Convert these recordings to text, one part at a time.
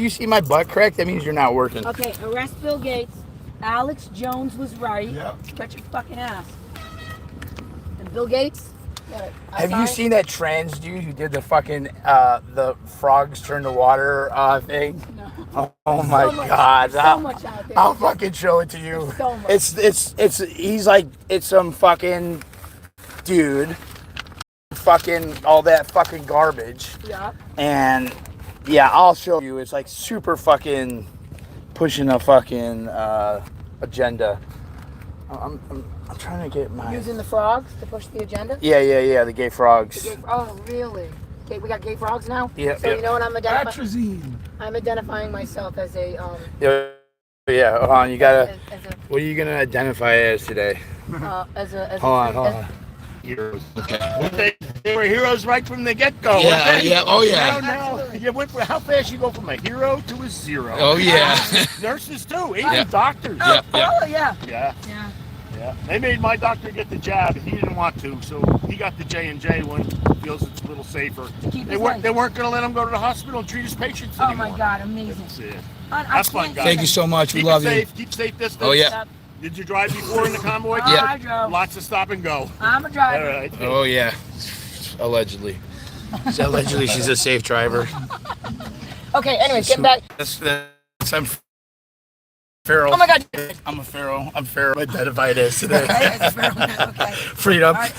you see my butt crack, that means you're not working. Okay, arrest Bill Gates. Alex Jones was right. Yep. Stretch your fucking ass. And Bill Gates. Have you seen that trans dude who did the fucking the frogs turn to water thing? No. Oh my god! So much out there. I'll fucking show it to you. So much. He's like it's some fucking dude, fucking all that fucking garbage. Yeah. And yeah, I'll show you. It's like super fucking pushing a fucking agenda. I'm trying to get my... Using the frogs to push the agenda? Yeah, the gay frogs. Oh, really? Okay, we got gay frogs now? Yeah. So you know what I'm identifying? Atrazine. I'm identifying myself as a... Yeah, hold on, you gotta... What are you gonna identify as today? Hold on. Heroes. Okay. They were heroes right from the get-go. Yeah, oh yeah. Now, you went for how fast you go from a hero to a zero. Oh yeah. Nurses too, even doctors. Yeah. They made my doctor get the jab. He didn't want to, so he got the J&J one. Feels it's a little safer. They weren't going to let him go to the hospital and treat his patients anymore. Oh my God, amazing. That's it. Have fun, guys. Thank you so much. We love you. Keep safe distance. Oh yeah. Did you drive before in the convoy? Yeah. I drove. Lots of stop and go. I'm a driver. All right. Oh yeah. Allegedly. Allegedly, she's a safe driver. Okay, anyways, get back. I'm feral. Oh my God. I'm a feral. I'm feral. Identified as today. Okay. Freedom. All right.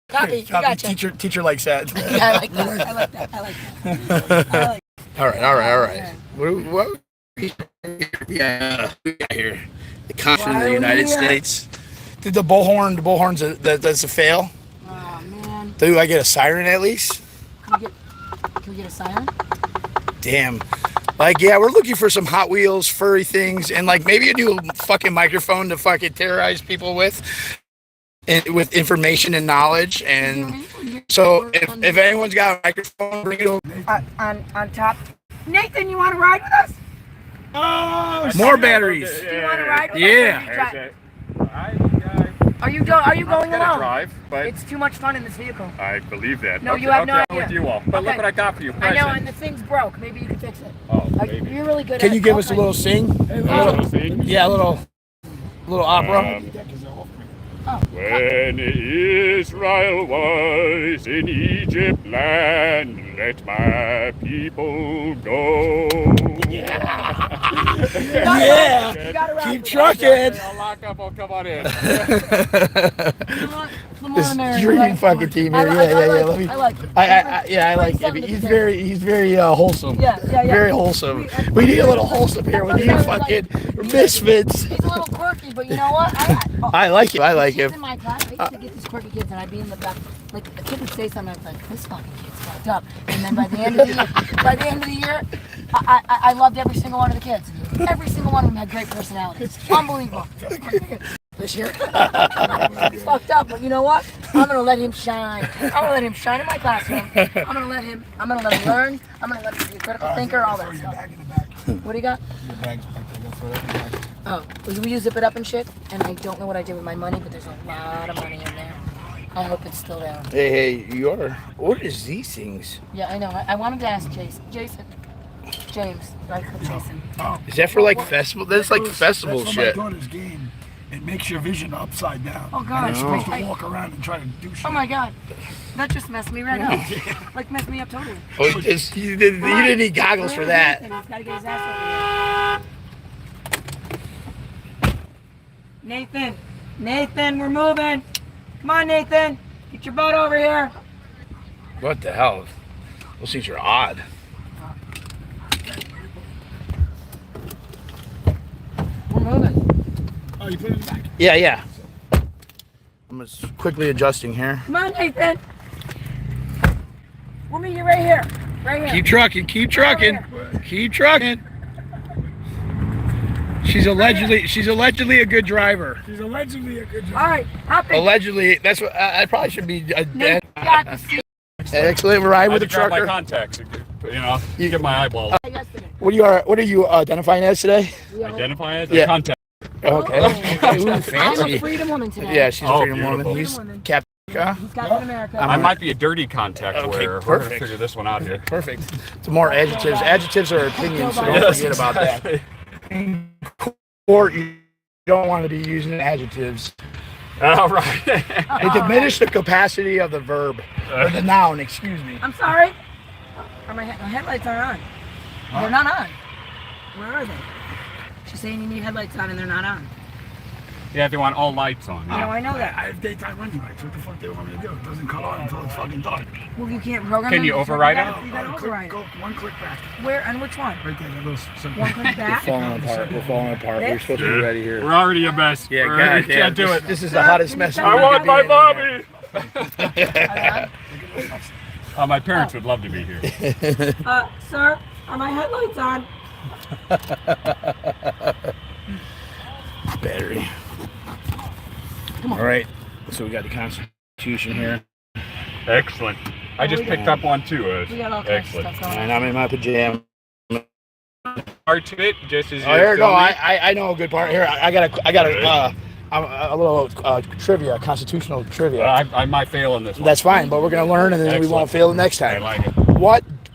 Copy. Gotcha. Teacher likes that. Yeah, I like that. All right. What? Yeah, we got here. The continent of the United States. Did the bullhorn's that's a fail? Oh man. Do I get a siren at least? Can we get a siren? Damn. Like, yeah, we're looking for some Hot Wheels furry things and like maybe a new fucking microphone to fucking terrorize people with. And with information and knowledge, and so if anyone's got a microphone, bring it over. On top. Nathan, you want to ride with us? Oh, more batteries. You want to ride with us? Are you going along? Drive, but it's too much fun in this vehicle. I believe that. No, you have no idea. With you all. But look what I got for you. I know, and the thing's broke. Maybe you can fix it. Oh, maybe. You're really good at it. Can you give us a little sing? Yeah, a little opera. When Israel was in Egypt land, let my people go. Yeah. Keep trucking. I'll lock up. I'll come on in. This drinking fucking team here. I like it. I like him. He's very wholesome. Yeah. Very wholesome. We need a little wholesome here with these fucking misfits. He's a little quirky, but you know what? I like him. In my class, I used to get these quirky kids, and I'd be in the back. Like a kid would say something, I'd be like, "This fucking kid's fucked up." And then by the end of the year, I loved every single one of the kids. Every single one of them had great personalities. Unbelievable. This year, he's fucked up, but you know what? I'm gonna let him shine. I'm gonna let him shine in my classroom. I'm gonna let him learn. I'm gonna let him be a critical thinker. All that stuff. What do you got? Your bag's back there. Oh, we use Zip It Up and shit, and I don't know what I did with my money, but there's a lot of money in there. I hope it's still there. Hey, what is these things? Yeah, I know. I wanted to ask James, right? Jason. Is that for like festival? That's like festival that's shit. my daughter's game. It makes your vision upside down. Oh God! And you're supposed to walk around and try to do shit. Oh my God! That just messed me right up. Like messed me up totally. Oh, you didn't need goggles for that. He's gotta get his ass over here. Nathan, we're moving. Come on, Nathan. Get your butt over here. What the hell? Those things are odd. We're moving. Oh, you put it in the back? Yeah. I'm just quickly adjusting here. Come on, Nathan. We'll meet you right here. Right here. Keep trucking. She's allegedly a good driver. She's allegedly a good driver. All right, hop in. Allegedly, that's what I probably should be. Nate, got the seat. Excellent ride with the trucker. My contacts, you get my eyeball. What are you identifying as today? Identify as a contact. Okay. Ooh, I'm fancy. a freedom woman today. Yeah, she's a freedom beautiful. woman. He's Captain He's Captain America. I might be a dirty contact Okay, wearer. We're going to perfect. figure this one out here. Perfect. It's more adjectives. Adjectives are opinions, so don't forget about that. In court, you don't want to be using adjectives. All right. They diminish the capacity of the verb, or the noun, excuse me. I'm sorry. My headlights aren't on. They're not on. Where are they? She's saying you need headlights on and they're not on. Yeah, they want all lights on. No, I know that. I have daytime running lights. What the fuck do you want me to do? It doesn't cut on until it's fucking dark. Well, you can't program Can them, you so override you them? gotta- You gotta override Go it. one click back. Where and which one? Right there, that goes. One click back. Falling apart. We're falling apart. We're supposed to be ready here. We're already a mess. Yeah, We're- God, we can't do it. This is the hottest mess. I we've I ever want my been in. Bobby! My parents would love to be here. Sir, are my headlights on? Battery. All right. So we got the Constitution here. Excellent. I just picked up one too. We got all kinds of Excellent. stuff going on. And I'm in my pajamas. Part to it, just as Oh, here, no, filming. I know a good part. Here, I got a little trivia, constitutional trivia. I might fail in this one. That's fine, but we're gonna learn, and then we Excellent. won't fail the next I time. like it.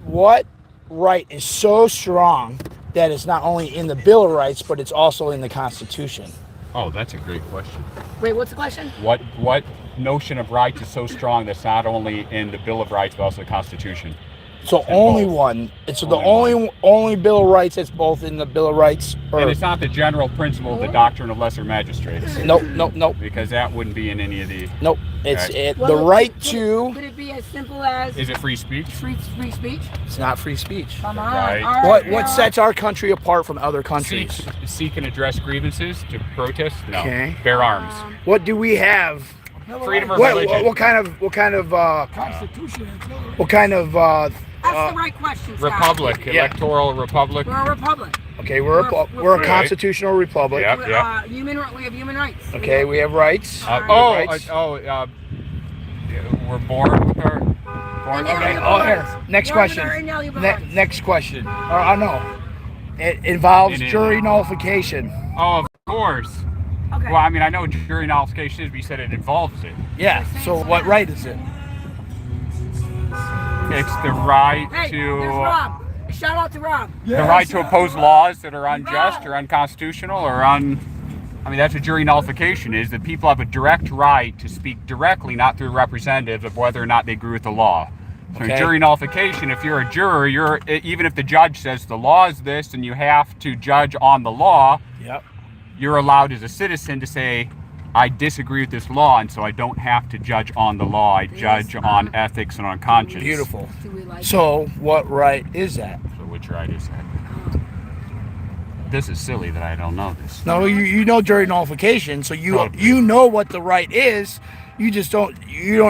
What right is so strong that it's not only in the Bill of Rights, but it's also in the Constitution? Oh, that's a great question. Wait, what's the question? What notion of rights is so strong that's not only in the Bill of Rights but also the Constitution? So And only both. one. It's the Only only Bill of Rights that's both in the Bill of Rights. And it's not the general principle of the doctrine of lesser magistrates, Nope. because that wouldn't be in any of the. Nope. It's Okay. the right could to. Could it be as simple as Is it free speech? free speech? It's not free speech. Come on. Right. All right, What now. sets our country apart from other countries? Seek and address grievances to protest? No. Okay. Bear arms. What do we have? Freedom of What religion. That's the right question, Scott. Republic. Yeah. Electoral republic. We're a republic. Okay, we're a free. constitutional republic. Yep. We have human rights. Okay, we have rights. Rights. Rights. We're born with our. Okay. Oh, here. Next question. Next question. No. It involves jury nullification. Oh, of course. Okay. Well, I mean, I know what jury nullification is, but you said it involves it. Yeah. So what right is it? It's the right Hey, to. there's Rob. Shout out to Rob. The right to oppose laws that are unjust or unconstitutional or I mean, that's what jury nullification is, that people have a direct right to speak directly, not through representatives, of whether or not they agree with the law. So in Okay. jury nullification, if you're a juror, even if the judge says the law is this and you have to judge on the law, Yep. you're allowed as a citizen to say, I disagree with this law, and so I don't have to judge on the law. I judge on ethics and on conscience. Beautiful. Do we like So what right is that? So which right is that? This is silly that I don't know this. No, you know jury nullification, so Totally. you know what the right is. You just don't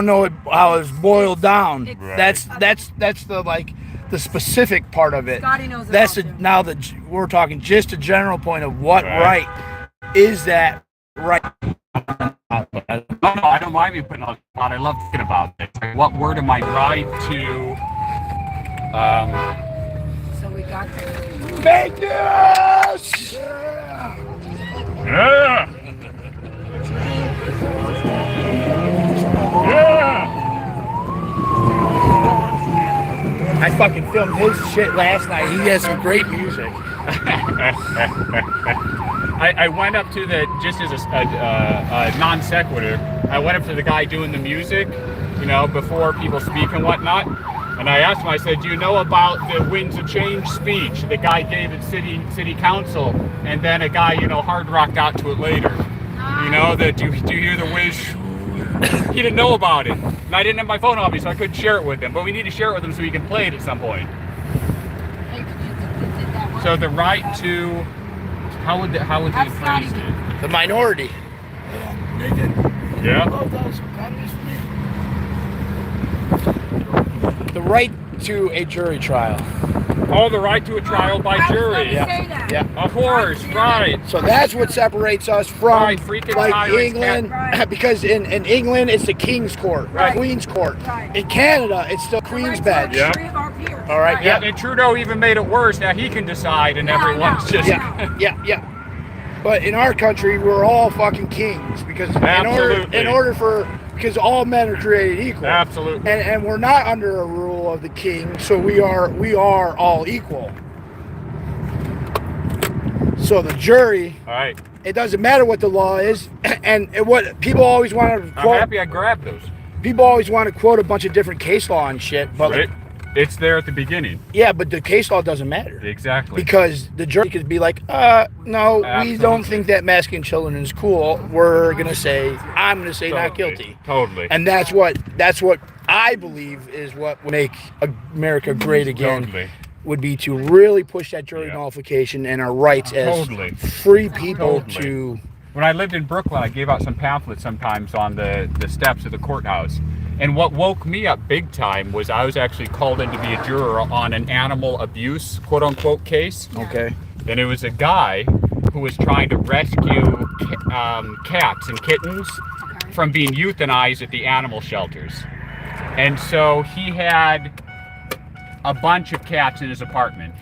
know it, how it's boiled down. Right. That's the the specific part of it. Scottie knows it That's all, now that we're talking just a general point of what Right. right is that right. No, I don't mind me putting on the spot. I love thinking about this. Like, what word am I right to? So we got the Vegas! Yeah. Yeah. I fucking filmed his shit last night. He has some great music. I went up to just as a non sequitur, I went up to the guy doing the music, before people speak and whatnot. And I asked him, I said, do you know about the Winds of Change speech the guy gave at city council? And then a guy, hard rocked out to it later. Do you hear the whiz? He didn't know about it. And I didn't have my phone on me, so I couldn't share it with him. But we need to share it with him so he can play it at some point. So the right to, how would they That's phrase Scottie. it? The minority. They did. Yeah. Love those. That is for me. The right to a jury trial. Oh, the right to a trial by jury. Yeah. Of course, right. So that's what separates us from Right, freaking like tyrants England, can't- because in England it's the King's Court, Right. Queen's Court. Right. In Canada it's still Queen's bench. Yeah. All right, Yeah, and Trudeau even made it worse. Now he can decide, and Yeah, I everyone's know. just. Yeah. But in our country we're all fucking kings because in Absolutely. order for because all men are created equal. Absolutely. And we're not under a rule of the king, so we are all equal. So the jury, All right. it doesn't matter what the law is, and what people always want to I'm quote. happy I grabbed those. People always want to quote a bunch of different case law and shit, but Right? It's there at the beginning. yeah, but the case law doesn't matter. Exactly. Because the jury could be like, no, we Absolutely. don't think that masking children is cool. I'm gonna say not guilty. Totally. And that's what I believe is what would make America great again. Totally. Would be to really push that jury nullification and our rights as Totally. free people Totally. to. When I lived in Brooklyn, I gave out some pamphlets sometimes on the steps of the courthouse. And what woke me up big time was I was actually called in to be a juror on an animal abuse, quote unquote, case. Okay. And it was a guy who was trying to rescue cats and kittens from being euthanized at the animal shelters. And so he had a bunch of cats in his apartment,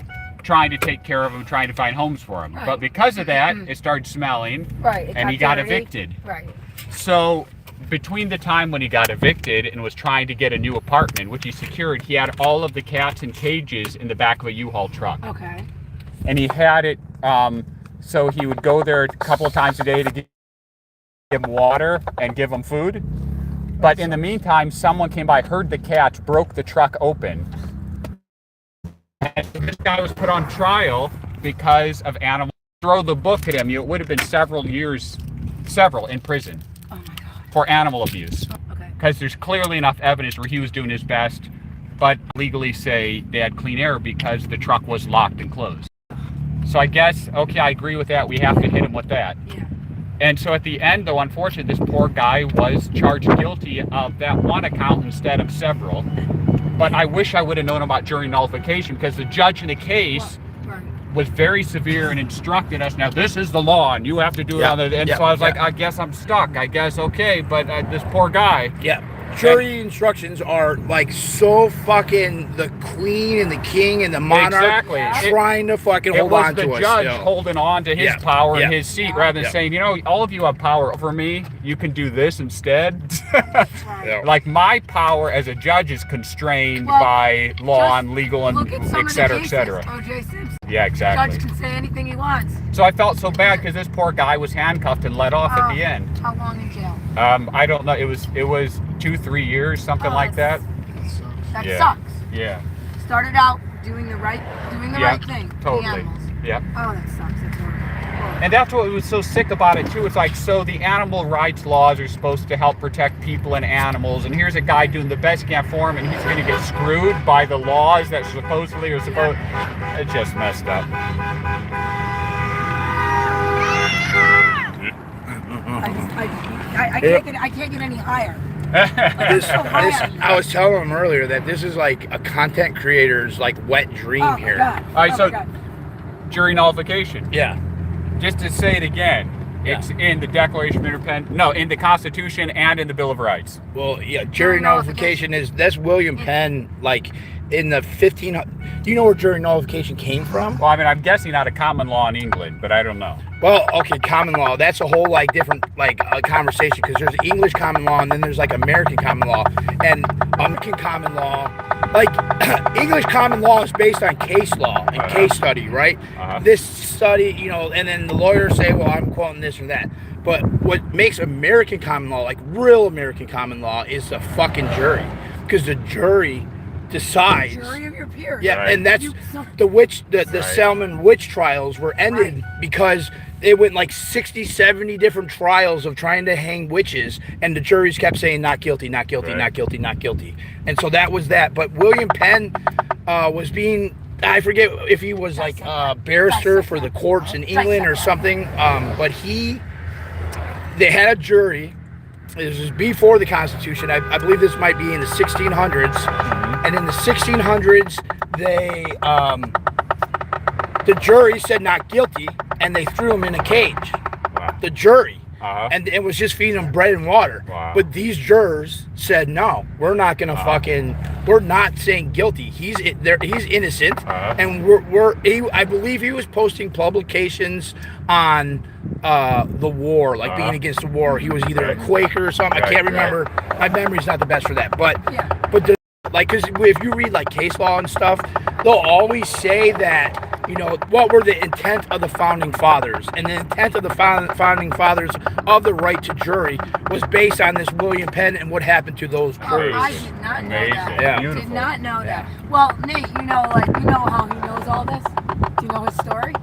trying to take care of them, trying to find homes for them. Right. But because of that, it started smelling, Right. and he got dirty. evicted. Right. So between the time when he got evicted and was trying to get a new apartment, which he secured, he had all of the cats in cages in the back of a U-Haul truck. Okay. And he had it, so he would go there a couple of times a day to give them water and give them food. But in the meantime, someone came by, heard the cats, broke the truck open. And this guy was put on trial because of animal. Throw the book at him, it would have been several in prison Oh my God. for animal abuse. Okay. Because there's clearly enough evidence where he was doing his best, but legally say they had clean air because the truck was locked and closed. So I guess, okay, I agree with that. We have to hit him with that. Yeah. And so at the end, though, unfortunately, this poor guy was charged guilty of that one account instead of several. But I wish I would have known about jury nullification, because the judge in the case Right. was very severe and instructed us, now this is the law and you have to do it on the, and so I was like, I guess I'm stuck. I guess, okay, but this poor guy. Yeah. Jury instructions are like so fucking the queen and the king and the monarch Exactly. trying to fucking It hold was on the to us judge still. holding on to his Yeah. power Yeah. and his seat, rather than Yeah. saying, you know, all of you have power over me. You can do this instead. Yeah. Like my power as a judge is constrained Well, by law just and legal and Look at some et cetera, of et the cetera. cases. O.J. Simpson. Yeah, exactly. Judge can say anything he wants. So I felt so bad because this poor guy was handcuffed and let off at the end. How long in jail? I don't know. It was 2-3 years, something like that. That Yeah. sucks. Yeah. Started out doing the right right thing. for the Totally. animals. Yeah. Oh, that sucks. That's horrible. And that's what was so sick about it too. It's like, so the animal rights laws are supposed to help protect people and animals, and here's a guy doing the best he can for him, and he's going to get screwed by the laws that supposedly are supposed. It's just messed up. I can't get any higher. I was telling him earlier that this is like a content creator's like wet dream Oh here. my God. All right, Oh so my God. jury nullification. Yeah. Just to say it again, it's in the Declaration of Independence, no, in the Constitution and in the Bill of Rights. Well, yeah, jury nullification that's William Penn, like in the 15. Do you know where jury nullification came from? Well, I mean, I'm guessing out of common law in England, but I don't know. Well, okay, common law. That's a whole like different like conversation, because there's English common law and then there's like American common law. And American common law, like English common law is based on case law and case study, right? This study, you know, and then the lawyers say, well, I'm quoting this or that. But what makes American common law, like real American common law, is the fucking jury, because the jury decides. Jury of your peers. Yeah, Right. and that's You- the Salmon witch trials were ended because they went like 60, 70 different trials of trying to hang witches, and the juries kept saying not guilty, not guilty, Right. not guilty, not guilty. And so that was that. But William Penn was being, I forget if he was like a barrister for the courts in England or something, but they had a jury. This is before the Constitution. I believe this might be in the 1600s. And in the 1600s, the jury said not guilty, and they threw him in a cage. Wow. The jury. Uh-huh. And it was just feeding them bread and water. Wow. But these jurors said, no, we're not going to fucking we're not saying guilty. He's innocent, and I believe he was posting publications on the war, like being against the war. He was either a Quaker or something. I can't remember. My memory's not the best for that, but because if you read like case law and stuff, they'll always say that, you know, what were the intent of the founding fathers, and the intent of the founding fathers of the right to jury was based on this William Penn and what happened to those crews. I did not know that. Yeah. Did not know that. Well, Nate, you know how he knows all this? Do you know his story?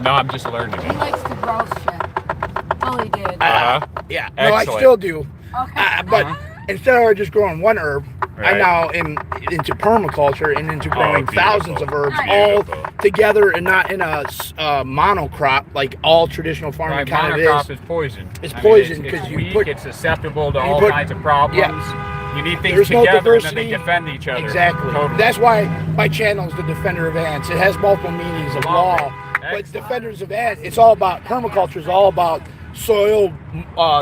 No, I'm just learning. He likes to grow shit. Well, he did. Yeah. No, I Excellent. still do. Okay. But instead of just growing one herb, I now am into permaculture and into growing thousands of herbs all together and not in a monocrop like all traditional farming kind of monocrop is poison. It's poison because you weak, put it's susceptible to all kinds of problems. Yeah. You need things There's no together and then diversity. they defend each other. Exactly. Totally. That's why my channel is the Defender of Ants. It has multiple meanings of law, but Excellent. Defenders of Ants, it's all about permaculture. Is all about soil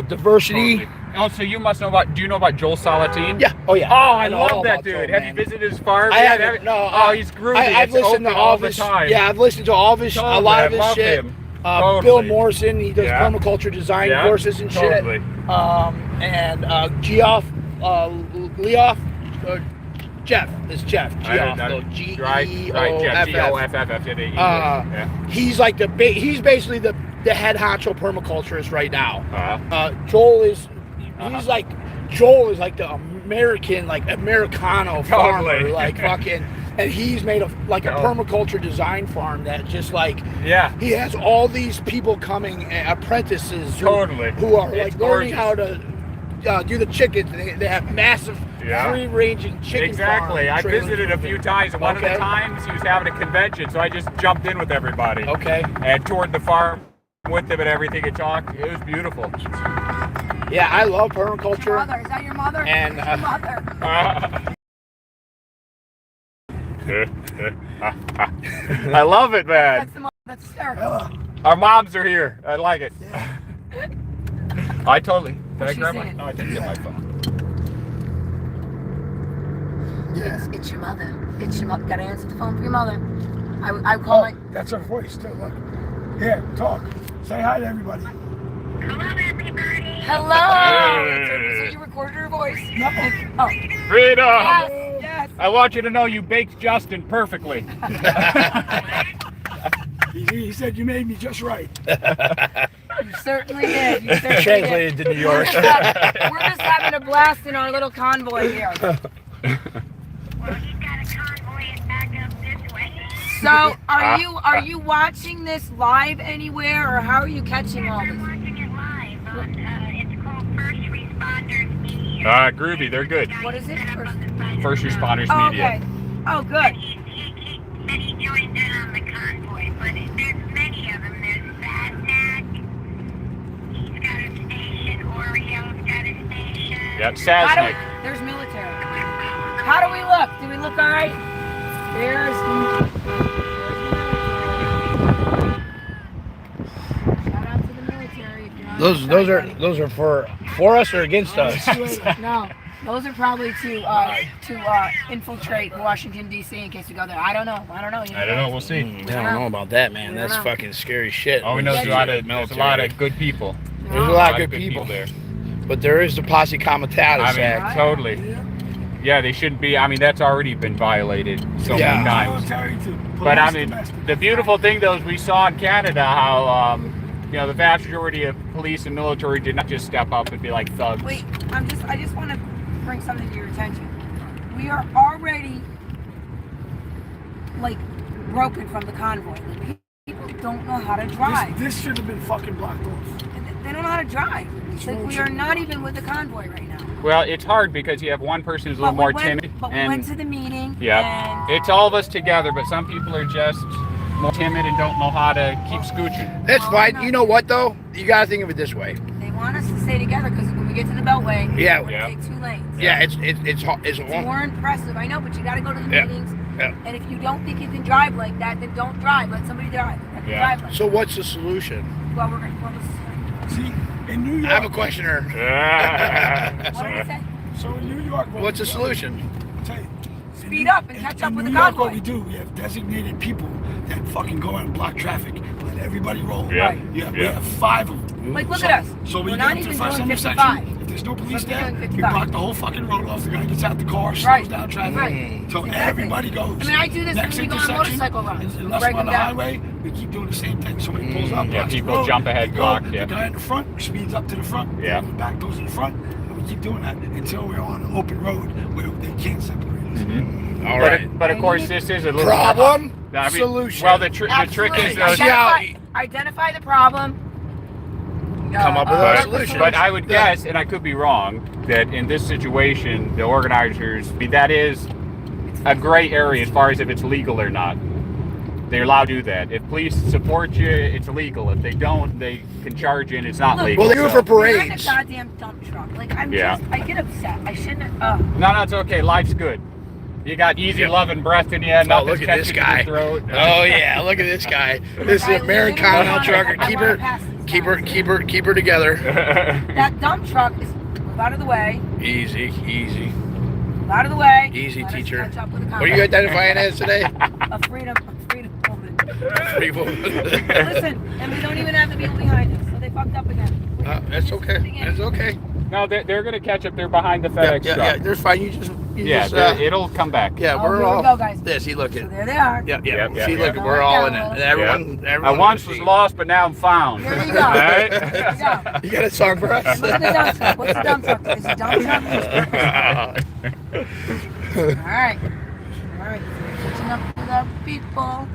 diversity. Totally. Oh, so you must know about, do you know about Joel Salatin? Yeah. Oh yeah. Oh, I know love all that about dude. Joel, Have man. you visited his farm? I haven't. No. Oh, he's groovy. I've It's listened to open all the his. time. Yeah, I've listened to all of his. Totally, A lot I of his love shit. him. Bill Totally. Morrison, he does permaculture design courses and shit. Totally. And Geoff, Leoff, Jeff. It's Jeff. Geoff. Jeff. G-O-F-F-F. Yeah. He's like he's basically the head honcho permaculturist right now. Joel is like the American, like Americano farmer, Totally. like fucking, and he's made a permaculture design farm that just like, he has all these people coming, apprentices who are like learning how to do the chickens. They have massive free-ranging chicken Exactly. farm I visited a few times, and one of the times he was having a convention, so I just jumped in with everybody. Okay. And toured the farm with them and everything and talked. It was beautiful. Yeah, I love permaculture. Your mother. Is that your mother? And your mother. I love it, man. That's the mom. That's hysterical. Our moms are here. I like it. I totally. Did I she grab my? saying? No, I didn't get my phone. It's your mother. It's your mother. Gotta answer the phone for your mother. I call my. That's her voice. Still, look. Here, talk. Say hi to everybody. Hello. So you recorded her voice? No. Oh. Freedom. Yes. I want you to know you baked Justin perfectly. He said you made me just right. You certainly did. You certainly Translated to New York. We're just having a blast in our little convoy here. Well, he's got a convoy and back up this way. So, are you watching this live anywhere, or how are you catching all I'm this? watching it live on, it's called First Responders Media. Groovy. They're good. What is it? First Responders Oh, Media. okay. Oh, good. He joined in on the convoy, but there's many of them. There's Sadnak, he's got a station, Oreo's got a station. Yep, Saznik. There's military. How do we look? Do we look all right? There's shout out to the military. If you're not Those are for us or against us? No, those are probably to infiltrate Washington D.C. in case we go there. I don't know. You I don't know. We'll see. I don't know about that, man. That's fucking scary shit. All we know is there's a lot of good people. There's a lot of good people there. But there is the Posse Comitatus I mean, Act. totally. Yeah, they shouldn't be. I mean, that's already been violated so many times. Military to But I police, mean, domestic. the beautiful thing though is we saw in Canada how the vast majority of police and military did not just step up and be like thugs. Wait, I just want to bring something to your attention. We are already like broken from the convoy. Like, people don't know how to drive. This should have been fucking blocked off. They don't know how to drive. Like, we are not even with the convoy right now. Well, it's hard because you have one person who's a little more timid. But we went to the meeting. Yeah, And it's all of us together, but some people are just more timid and don't know how to keep scooching. That's fine. You know what though? You gotta think of it this way. they want us to stay together because when we get to the Beltway, Yeah. we're gonna take 2 lanes. Yeah, it's more impressive. I know, but you got to go to the meetings. Yeah. And if you don't think you can drive like that, then don't drive. Let somebody drive. That can drive like So what's the solution? Well, we're gonna. See, in New I have a York, questioner. What did he say? so in New York, What's the solution? I'll tell you. speed up and catch up with the New York, convoy. what we do, we have designated people that fucking go out and block traffic, let everybody roll. Yeah. Right. Yeah, we have 5 of them. Like, look at us. So we We're get not into the even first doing intersection. 55. If there's no police We're there, doing we 55. block the whole fucking road off. The guy gets out the car, slows Right. down traffic. Right. So Exactly. everybody goes. I mean, I do this Next when we go on intersection, motorcycle rides. unless Break we're on the them down. highway, we keep doing the same thing. Somebody pulls up, Yeah, blocks the people road, jump ahead, we go, block, yeah. The guy in the front speeds up to the front. Yeah. The back goes in the front. And we keep doing that until we're on an open road where they can't separate us. Mm-hmm. All right. But of course, this is a little Problem, I mean, solution. Well, the trick is Absolutely. Identify the problem. Come up with a solution. But I would guess, and I could be wrong, that in this situation, the organizers, I mean, that is a gray area as far as if it's legal or not. They're allowed to do that. If police support you, it's legal. If they don't, they can charge you and it's not Look, legal. Well, they do it for You're in a parades. goddamn dump truck. Like, I'm Yeah. just, I get upset. I shouldn't have. No, it's okay. Life's good. You got easy loving breath in you. Nothing's look at this catching guy. in your throat. Oh yeah, look at this guy. This is I an American literally Continental wanna- trucker. I Keep wanna her, pass this keep guy. her, keep her, keep her together. That dump truck is move out of the way. Easy, easy, Move out of the way. easy, Let us teacher. catch up with the What are you identifying as today? A freedom woman. Free woman. Listen, and we don't even have the people behind us, so they fucked up again. That's okay. That's okay. No, they're going to catch up. They're behind the Yeah, FedEx yeah, truck. yeah. They're fine. You just, It'll come back. yeah. Oh, We're here we all. go, guys. This, he look So at. there they are. Yeah, yeah. Yep, See, yeah, look, yeah. we're all in it. Yeah. And everyone, I everyone. once was lost, but now I'm found. There you go. Right? There you go. You got a song for us? And look at the dump truck. What's the dump truck? Is the dump truck? All right. All right. Catching up with our people.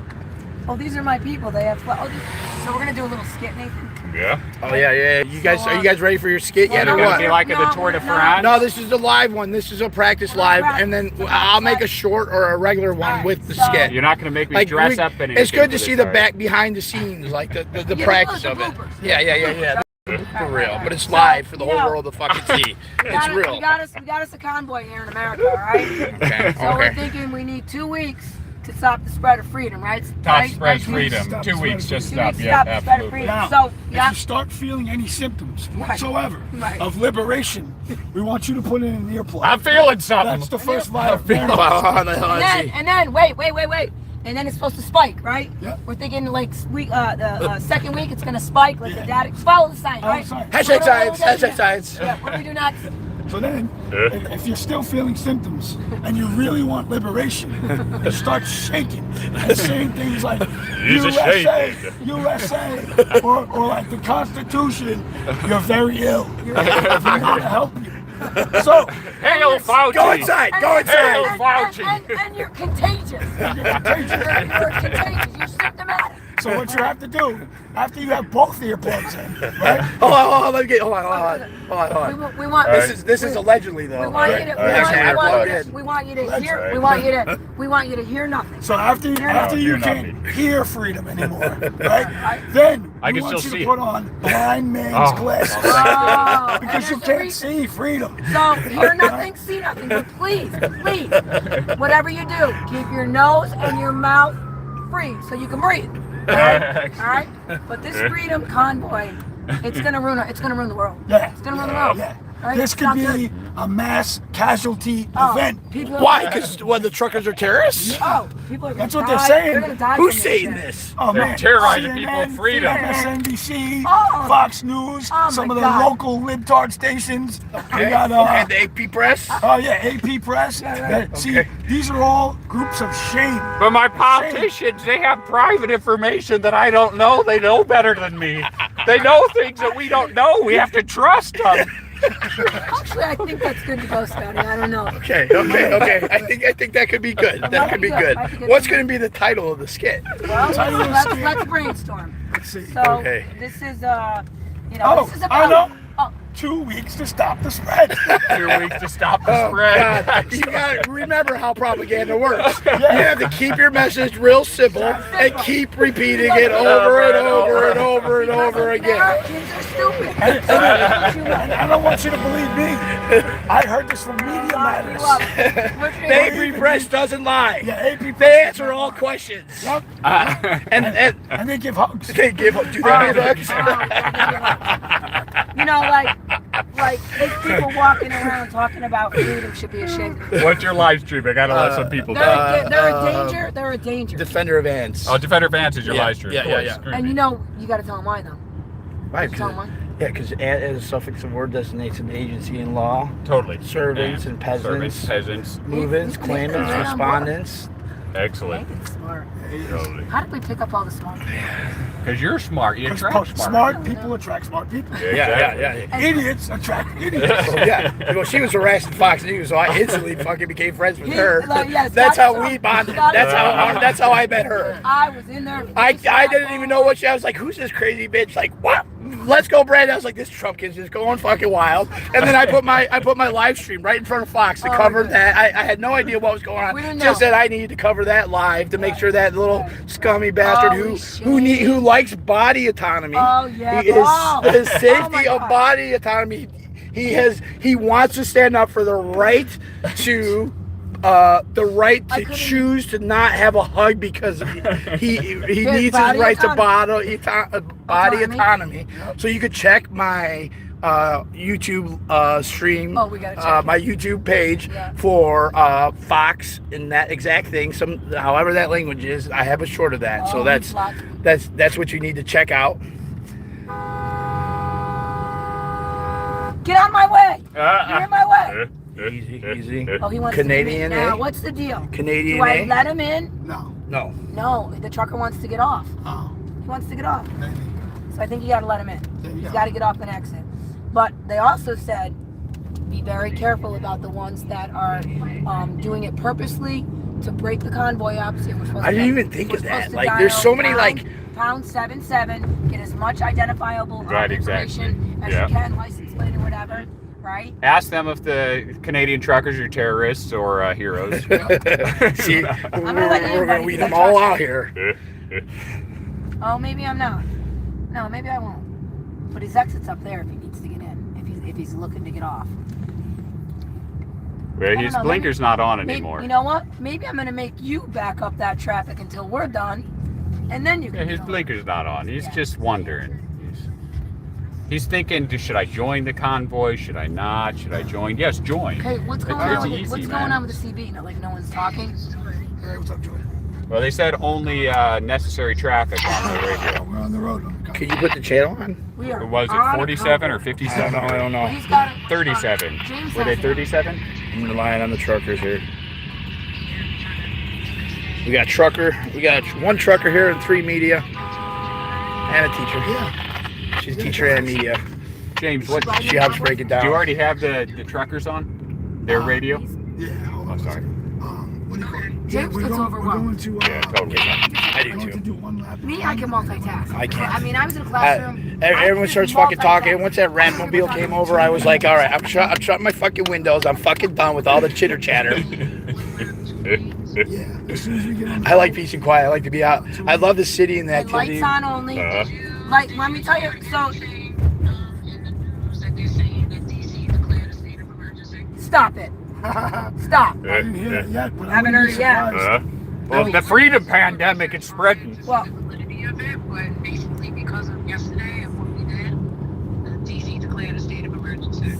Oh, these are my people. They have. So we're gonna do a little skit, Nathan. Yeah. Oh yeah, yeah. You guys, are you guys ready for your skit yet, Is it or going to what? be like at the No, Tour de no. France? No, this is a live one. This is a practice live, and then I'll make a short or a regular one Alright, with the so- skit. You're not going to make me Like, dress up in it's good to for see this, the are back behind the scenes, like the Yeah, practice the of it. bloopers. Yeah, yeah, yeah, yeah. All For real, right. but it's So, live for the you whole know, world to fucking see. We It's got real. We got us a convoy here in America, all right? Okay, So we're okay. thinking we need 2 weeks to stop the spread of freedom, right? Top Right? spread Right? freedom. Stop 2 the weeks, spread just 2 stop. weeks Yeah, stop the spread of absolutely. freedom. Now, So, yeah. if you start feeling any symptoms Right. whatsoever Right. of liberation, we want you to put in an earplug. I'm feeling something. That's the first vital. Hold on, And then, wait. And then it's supposed to spike, right? Yeah. We're thinking like the second week it's gonna spike, like the data. Follow the sign, Follow right? the sign. Hashtag What do we science. do Hashtag science. Yeah, what do we do next? So then, if you're still feeling symptoms and you really want liberation, you start shaking and saying things like USA, USA, or like the Constitution, you're very ill. We want to help you. So, Hail Fauci. Go inside. Go inside. And you're contagious. You're contagious. You're symptomatic. so what you have to do, after you have both earplugs in, right? Hold on. Let me get. Hold on. We want. This is allegedly though. We want you to. We want you to hear. We want you to hear nothing. So after you you're can't nothing. hear freedom anymore, right? Then I we can want still you see to it. put on blind man's glasses Oh, because you and there's can't see freedom. So hear nothing, see nothing. But please, whatever you do, keep your nose and your mouth free so you can breathe. All right? But this freedom convoy, it's gonna ruin the world. Yeah. It's gonna ruin the world. Yeah. All right? This It's not could good. be a mass casualty Oh, event. people- Why? Because the truckers are terrorists? Oh, people are gonna That's what die. they're saying. They're gonna die Who's from saying shit. this? Oh They're man, terrorizing CNN, people of freedom. MSNBC, Oh. Fox News, Oh, some my of the God. local libtard stations. We got And the AP press? oh yeah, AP Press. See, these are all groups of shame. But my politicians, they have private information that I don't know. They know better than me. They know things that we don't know. We have to trust them. Actually, I think that's good to go, Scotty. I don't know. Okay. I think that could be good. That could be good. What's going to be the title of the skit? Well, Title of the let's skit. brainstorm. Let's see. So Okay. this is Oh, this is I about. know. Oh, 2 weeks to stop the spread. 2 weeks to stop the Oh, spread. God. You got to remember how propaganda works. You have to keep your message real simple and keep repeating it over and over and over and over again. Americans are stupid. And I don't want you to believe me. I heard this from Media Matters. The AP press doesn't lie. Yeah, AP They answer all questions. Yep. And And they give hugs. they give up. Do they give hugs? like Like, there's people walking around talking about freedom should be ashamed. What's your live stream? I gotta let some people know. They're a danger. They're a danger. Defender of ants. Oh, Defender Vance is your Yeah, live stream. yeah, Of course. yeah. And you know, you got to tell them why, though. Right, Tell them why. yeah, because ant as a suffix of word designates an agency in law. Totally. Servants Yeah. and peasants. Servants, peasants. Movements, claimants, Yeah. respondents. Excellent. Make it smart. Totally. How did we pick up all the smart people? Because you're smart. You attract Smart people attract smart people. Exactly. Idiots attract idiots. So, yeah, well, she was harassing Fox News, so I instantly fucking became friends with her. Yes, That's how Scott- we bonded. Scott- That's how I met her. I was in there. I didn't even know what she. I was like, "Who's this crazy bitch?" Like, what? Let's go, Brandon. I was like, "This Trump kid's just going fucking wild." And then I put my live stream right in front of Fox to cover that. I had no idea what was going We on. didn't Just know. that I needed to cover that live to make sure that little scummy bastard Holy who likes body autonomy. Oh, yeah. His Oh. his Oh, safety my of God. body autonomy. He wants to stand up for the right to. The right I to couldn't- choose to not have a hug because he needs his body right to autonomy. body Autonomy. autonomy. So you could check my YouTube stream, Oh, we gotta check my YouTube page Yeah. for Fox and that exact thing. However that language is, I have a short of that. So Oh, that's lots. that's what you need to check out. Get out of my way. You're in my way. Easy. Oh, he wants Canadian, to get in. eh? Now, what's the deal? Canadian, Do I eh? let him in? No. No. No, the trucker wants to get off. Oh, He wants to get off. maybe. So I think you got to let him in. There you He's go. got to get off and exit. But they also said, be very careful about the ones that are doing it purposely to break the convoy up. So we're supposed I didn't to- even think we're of that. supposed to Like, there's dial so many, like- pound 77, get as much identifiable Right, information as Yeah. you can, license plate or whatever, right? Ask them if the Canadian truckers are terrorists or heroes. See, not letting we're gonna anybody weed get them all trusted. out here. Oh, maybe I'm not. No, maybe I won't. But his exit's up there if he needs to get in, if he's looking to get off. Well, don't his know, blinker's not on Maybe, anymore. you know what? Maybe I'm gonna make you back up that traffic until we're done, and then you Yeah, can. his go. blinker's not on. He's Yeah. just wondering. He's thinking, should I join the convoy? Should I not? Should I join? Yes, join. Okay, what's It's going on? With easy, it? What's man. going on with the CB? Like no one's talking. Hey, what's up, Joey? Well, they said only necessary traffic on the radio. We're on the road. Can you put the channel on? We are. Was on it a 47 or convoy. 57? I don't know. Well, he's got it. 37. James Were they has it. 37? I'm relying on the truckers here. We got trucker. We got one trucker here and 3 media and a teacher. Yeah. She's a teacher and media. James, what? She helps break it down. Do you already have the truckers on? Their radio? Yeah. Hold on. Oh, sorry. What do you call it? James we're gets going, overwhelmed. We're going to. Yeah, totally. I do I'm going to too. do one lap. Me, I can multitask. I can't. I mean, I was in a classroom. Everyone starts fucking talking. Once that Ratmobile came over, I was like, all right, I'm shutting my fucking windows. I'm fucking done with all the chitter chatter. Yeah. As soon as we get on the I like peace and quiet. I like to be out. I love the city and the And activity. lights on only. Uh-huh. Like, let me tell you. So, stop it. Stop. I didn't hear that yet, but I Haven't wouldn't be heard it yet. surprised. Well, the freedom pandemic is spreading. Well, Validity of it, but basically because of yesterday and what we did, the DC declared a state of emergency.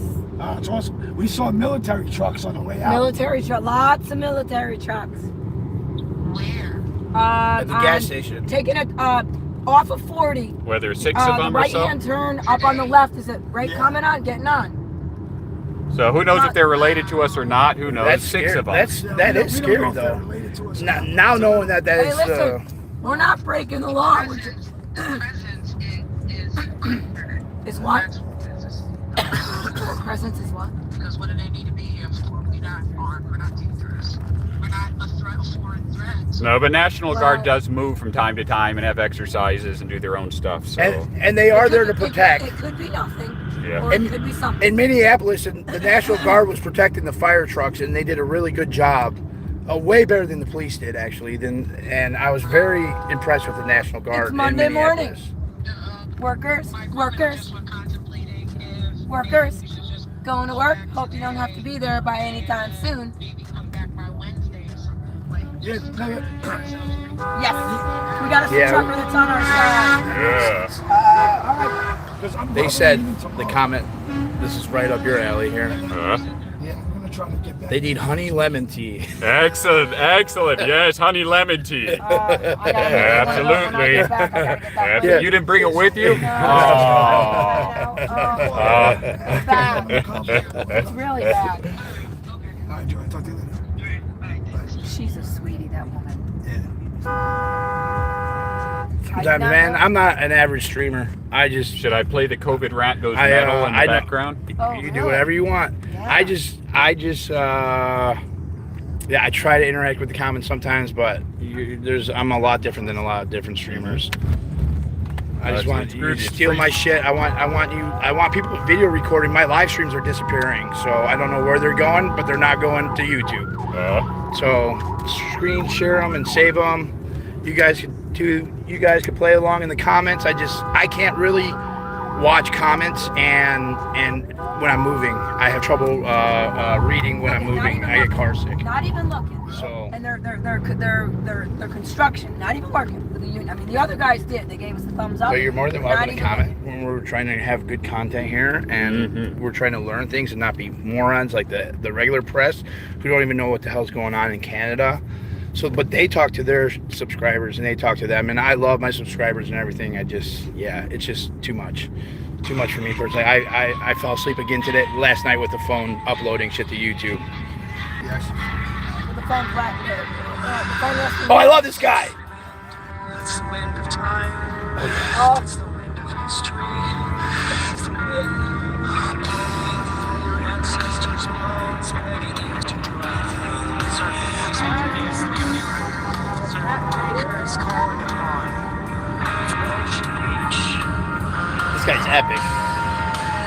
It's awesome. We saw military trucks on the way out. military truck. Lots of military trucks. Where? At the gas on- station. Taking it off of 40. Whether 6 The of them or right so. hand turn up on the left. Is it right Yeah. coming on? Getting on. So who knows if they're related to us or not? Who knows? That's 6 scary. of them. That we is don't know scary if they're though. related to us or Now not. knowing that Hey, is listen. We're not breaking the law. We're just, Presence is is what? That's what this is. Presence is what? Because what do they need to be here for? We're not armed. We're not dangerous. We're not a threat, a foreign threat. So No, but National Well- Guard does move from time to time and have exercises and do their own stuff. So and they are there to It could- protect. It could be nothing. Yeah. Or And- it could be something. In Minneapolis, and the National Guard was protecting the fire trucks, and they did a really good job. Way better than the police did, actually. And I was very impressed with the National Guard. It's Monday in morning. Minneapolis. Workers, my workers, we're contemplating if workers, we should just going to work. Hope you don't have to be there by any time soon. maybe come back by Wednesday or something. Like, Yeah, no, Yes, we got a Yeah. trucker that's on our side. Yeah. All right. 'cause I'm They not said leaving the tomorrow. comment This is right up your alley here. Yeah, I'm gonna try to get back. They need honey lemon tea. Excellent, excellent. Yes, honey lemon tea. Absolutely. Yeah. You didn't bring it with you? It's bad. It's really bad. All right, Joe, I'll talk to you later. She's a sweetie, that woman. Sometimes, man, I'm not an average streamer. I just Should I play the COVID rat goes metal in the background? Oh, you can do whatever you want. Yeah. Yeah, I try to interact with the comments sometimes, but I'm a lot different than a lot of different streamers. I just want you to steal my shit. I want people video recording. My live streams are disappearing, so I don't know where they're going, but they're not going to YouTube. So screen share them and save them. You guys could play along in the comments. I can't really watch comments and when I'm moving. I have trouble reading when I'm moving. I get car sick. Not even looking. So and they're construction, not even working for the union. I mean, the other guys did. They gave us the thumbs up. So you're more than Not welcome to even comment when we're trying to have good content here, and we're trying to learn things and not be morons like the regular press who don't even know what the hell's going on in Canada. So, but they talk to their subscribers and they talk to them, and I love my subscribers and everything. It's just too much for me personally. I fell asleep again last night with the phone uploading shit to YouTube. Yes. With the phone flat. Oh, I love this guy. It's the wind of time. Oh. It's the wind of history. It's the wind of your ancestors' minds begging you to drive. Certain voices in the universe. Certain danger is calling upon. Which way should we reach? This guy's epic.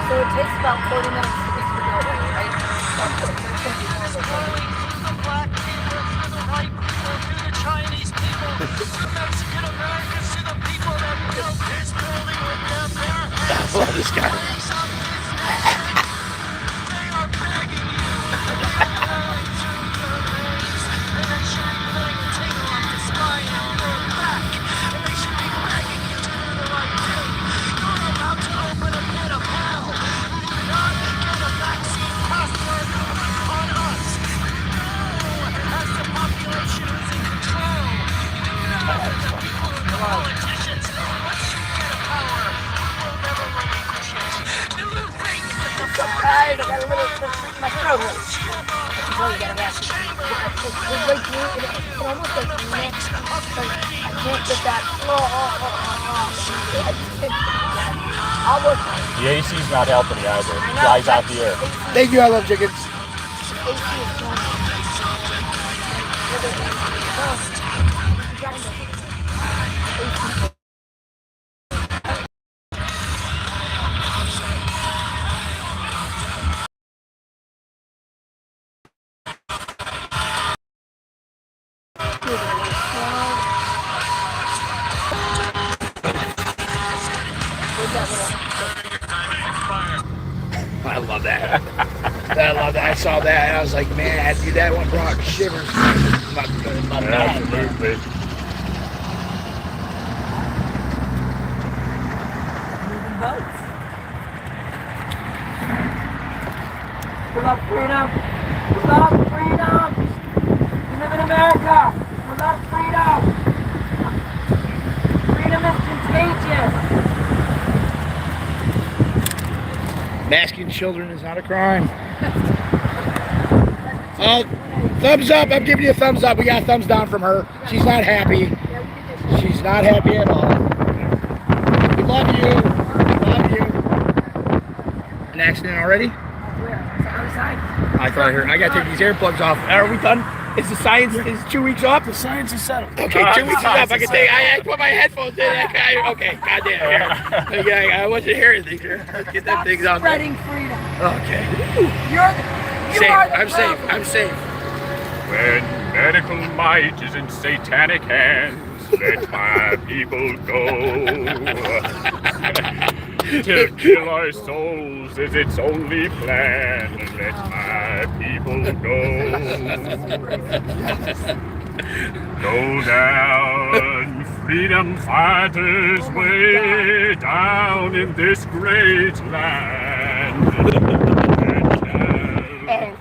So it takes about 40 minutes to get to the building, right? The black people, to the white people, to the Chinese people, to the Mexican Americans, to the people that built this building with their bare hands. I love this guy. They are begging you to bow to your knees, and they should be putting a tingle on the spine and your back, and they should be begging you to do the right thing. You're about to open a pit of hell. Do not get a vaccine password on us. As the population is in control. The people and the politicians, once you get a power, you will never relinquish it. Do you think that the I got a little my throat hurts. You got a vaccine. It almost like next. I can't get that. I'll work on it. The AC's not helping you either. It dries out the air. Thank you. I love chickens. I love that. I love that. I saw that and I was like, man, dude, that one brought shivers. My back. Absolutely. Moving boats. We love freedom. We love freedom. We live in America. We love freedom. Freedom is contagious. Masking children is not a crime. Oh, thumbs up. I'm giving you a thumbs up. We got a thumbs down from her. She's not happy. She's not happy at all. We love you. We love you. An accident already? Where? Outside? I thought I heard. I got to take these earplugs off. Are we done? Is the science is 2 weeks up? The science is settled. Okay, 2 weeks is up. I can take. I put my headphones in. Okay, goddamn. Yeah, I wasn't hearing things here. Let's get that thing out there. Spreading freedom. Okay. You Safe. are the I'm safe. problem. I'm safe. When medical might is in satanic hands, let my people go. To kill our souls is its only plan. Let my people go. Go down, freedom fighters, way down in this great land.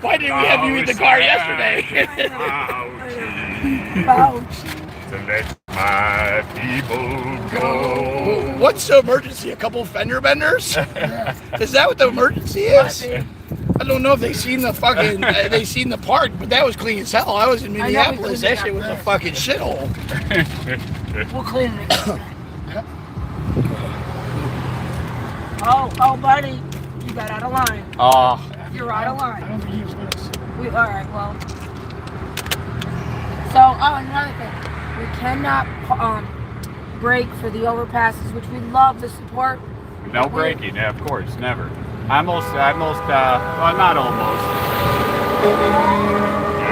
Why didn't we have you in the car yesterday? To let my people go. What's the emergency? A couple fender benders? Is that what the emergency is? I don't know if they seen the fucking they seen the park, but that was clean as hell. I was in Minneapolis. That shit was a fucking shithole. We'll clean it. Oh, buddy, you got out of line. Oh. You're out of line. I don't think he was with us. All right, well. So, another thing. We cannot break for the overpasses, which we love the support. No breaking, yeah, of course, never. Almost, well, not almost.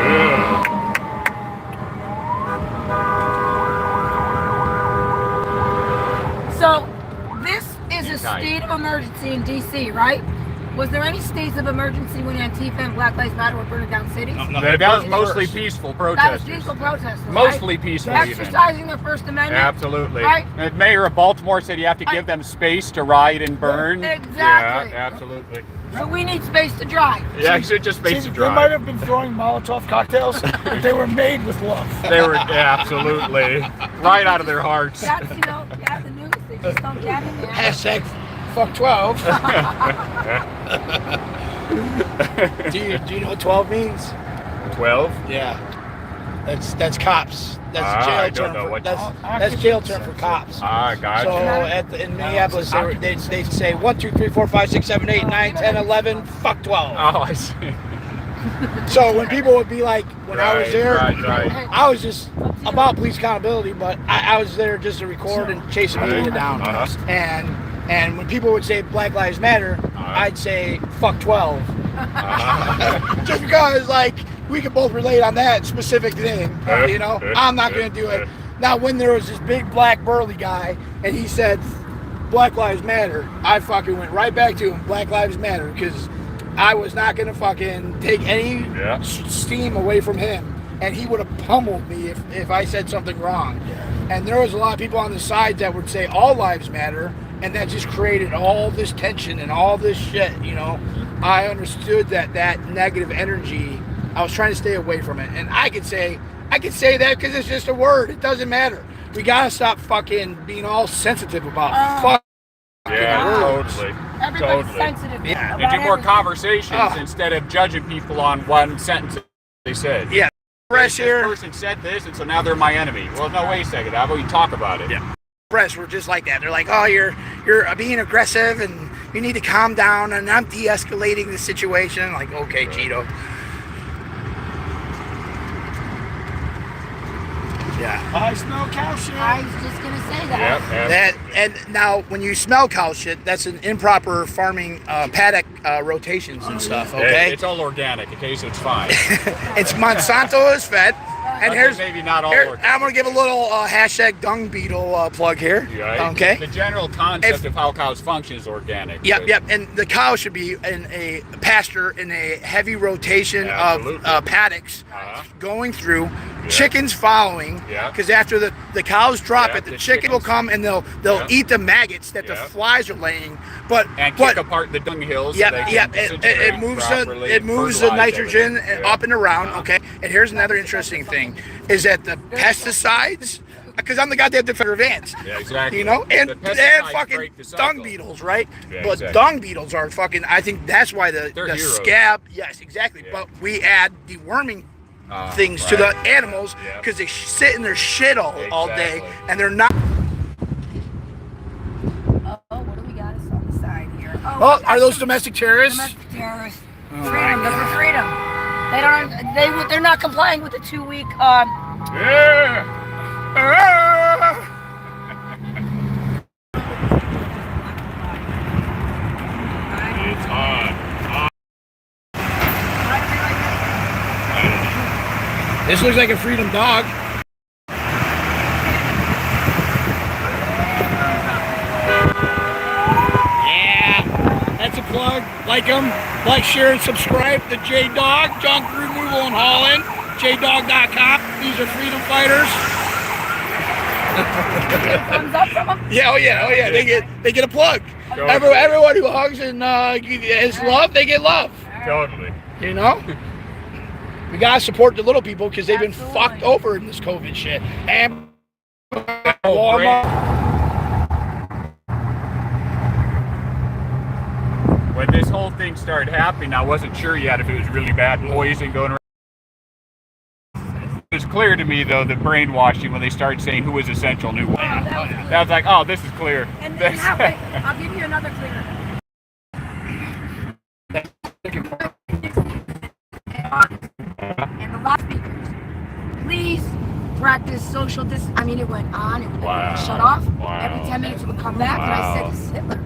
Yeah. So, this is a state of emergency in D.C., right? Was there any states of emergency when Antifa and Black Lives Matter were burning down cities? No, that was mostly peaceful protesters. That was peaceful protesters, Mostly right? peaceful, exercising their First Amendment. Absolutely. Right? The mayor of Baltimore said you have to give them space to riot and burn. Exactly. Yeah, absolutely. So we need space to drive. Yeah, you should just space to They might drive. have been throwing Molotov cocktails, but they were made with love. They were, yeah, absolutely. Right out of their hearts. That's, you know, yeah, the news, they just don't get in there. Hashtag fuck 12. do you know what 12 means? 12? Yeah. That's cops. That's jail I term. don't know For, what that's jail term for cops. Gotcha. So in Minneapolis, they say 1, 2, 3, 4, 5, 6, 7, 8, 9, 10, 11, fuck 12. Oh, I see. So when people would be like, when I was there, Right. I was just about police accountability, but I was there just to record and chase the media down. And when people would say Black Lives Matter, I'd say fuck 12. Just because, like, we could both relate on that specific thing, you know? I'm not going to do it. Now, when there was this big black burly guy and he said Black Lives Matter, I fucking went right back to him, Black Lives Matter, because I was not going to fucking take any steam away from him. And he would have pummeled me if I said something wrong. And there was a lot of people on the side that would say all lives matter, and that just created all this tension and all this shit, you know? I understood that negative energy, I was trying to stay away from it. And I could say that because it's just a word. It doesn't matter. We gotta stop fucking being all sensitive about words. Totally. Everybody's sensitive. Yeah. And do more conversations instead of judging people on one sentence they said. Yeah. Press here. This person said this, and so now they're my enemy. Well, no, wait a second. How about we talk about it? Yeah. Press were just like that. They're like, oh, you're being aggressive and you need to calm down, and I'm de-escalating the situation. I'm like, okay, Cheeto. Yeah. I smell cow shit. I was just going to say that. Yep. And now when you smell cow shit, that's an improper farming paddock rotations and stuff, okay? It's all organic, okay, so it's fine. It's Monsanto is fed. And Okay, here's maybe not all here, organic. I'm gonna give a little hashtag dung beetle plug here. Right? Okay. The general concept of how cows function is organic. Yep. And the cow should be in a pasture in a heavy rotation of paddocks going through. Chickens following, because after the cows drop it, the chicken will come and they'll eat the maggots that the flies are laying. But kick apart the dung hills. It moves the nitrogen up and around. Okay, and here's another interesting thing: is that the pesticides. Because I'm the goddamn defender of ants. Yeah, exactly. You know, and fucking dung beetles, right? But dung beetles are fucking. I think that's why the scab. Yes, exactly. But we add deworming things to the animals because they sit in their shit all day and they're not. Oh, what do we got us on the side here? Oh, are those domestic terrorists? Domestic terrorists. Freedom. They're for freedom. They're not complying with the 2-week. It's hot. This looks like a freedom dog. Yeah, that's a plug. Like them, like, share, and subscribe to J-Dog, Junk Removal in Holland, JDog.com. These are freedom fighters. Thumbs up from them? Yeah, oh yeah. They get a plug. Totally. Everyone who hugs and is love, they get love. Totally. You know? We gotta support the little people because they've been Absolutely. fucked over in this COVID shit. And Oh, great. When this whole thing started happening, I wasn't sure yet if it was really bad poison going around. It was clear to me, though, the brainwashing when they started saying who was essential knew what. I was like, oh, this is clear. And This- I'll give you another clear. And the loudspeakers. Please practice social distance. I mean, it went on. It would shut off. Wow. Every 10 minutes it would come back. And I said, this is Hitler.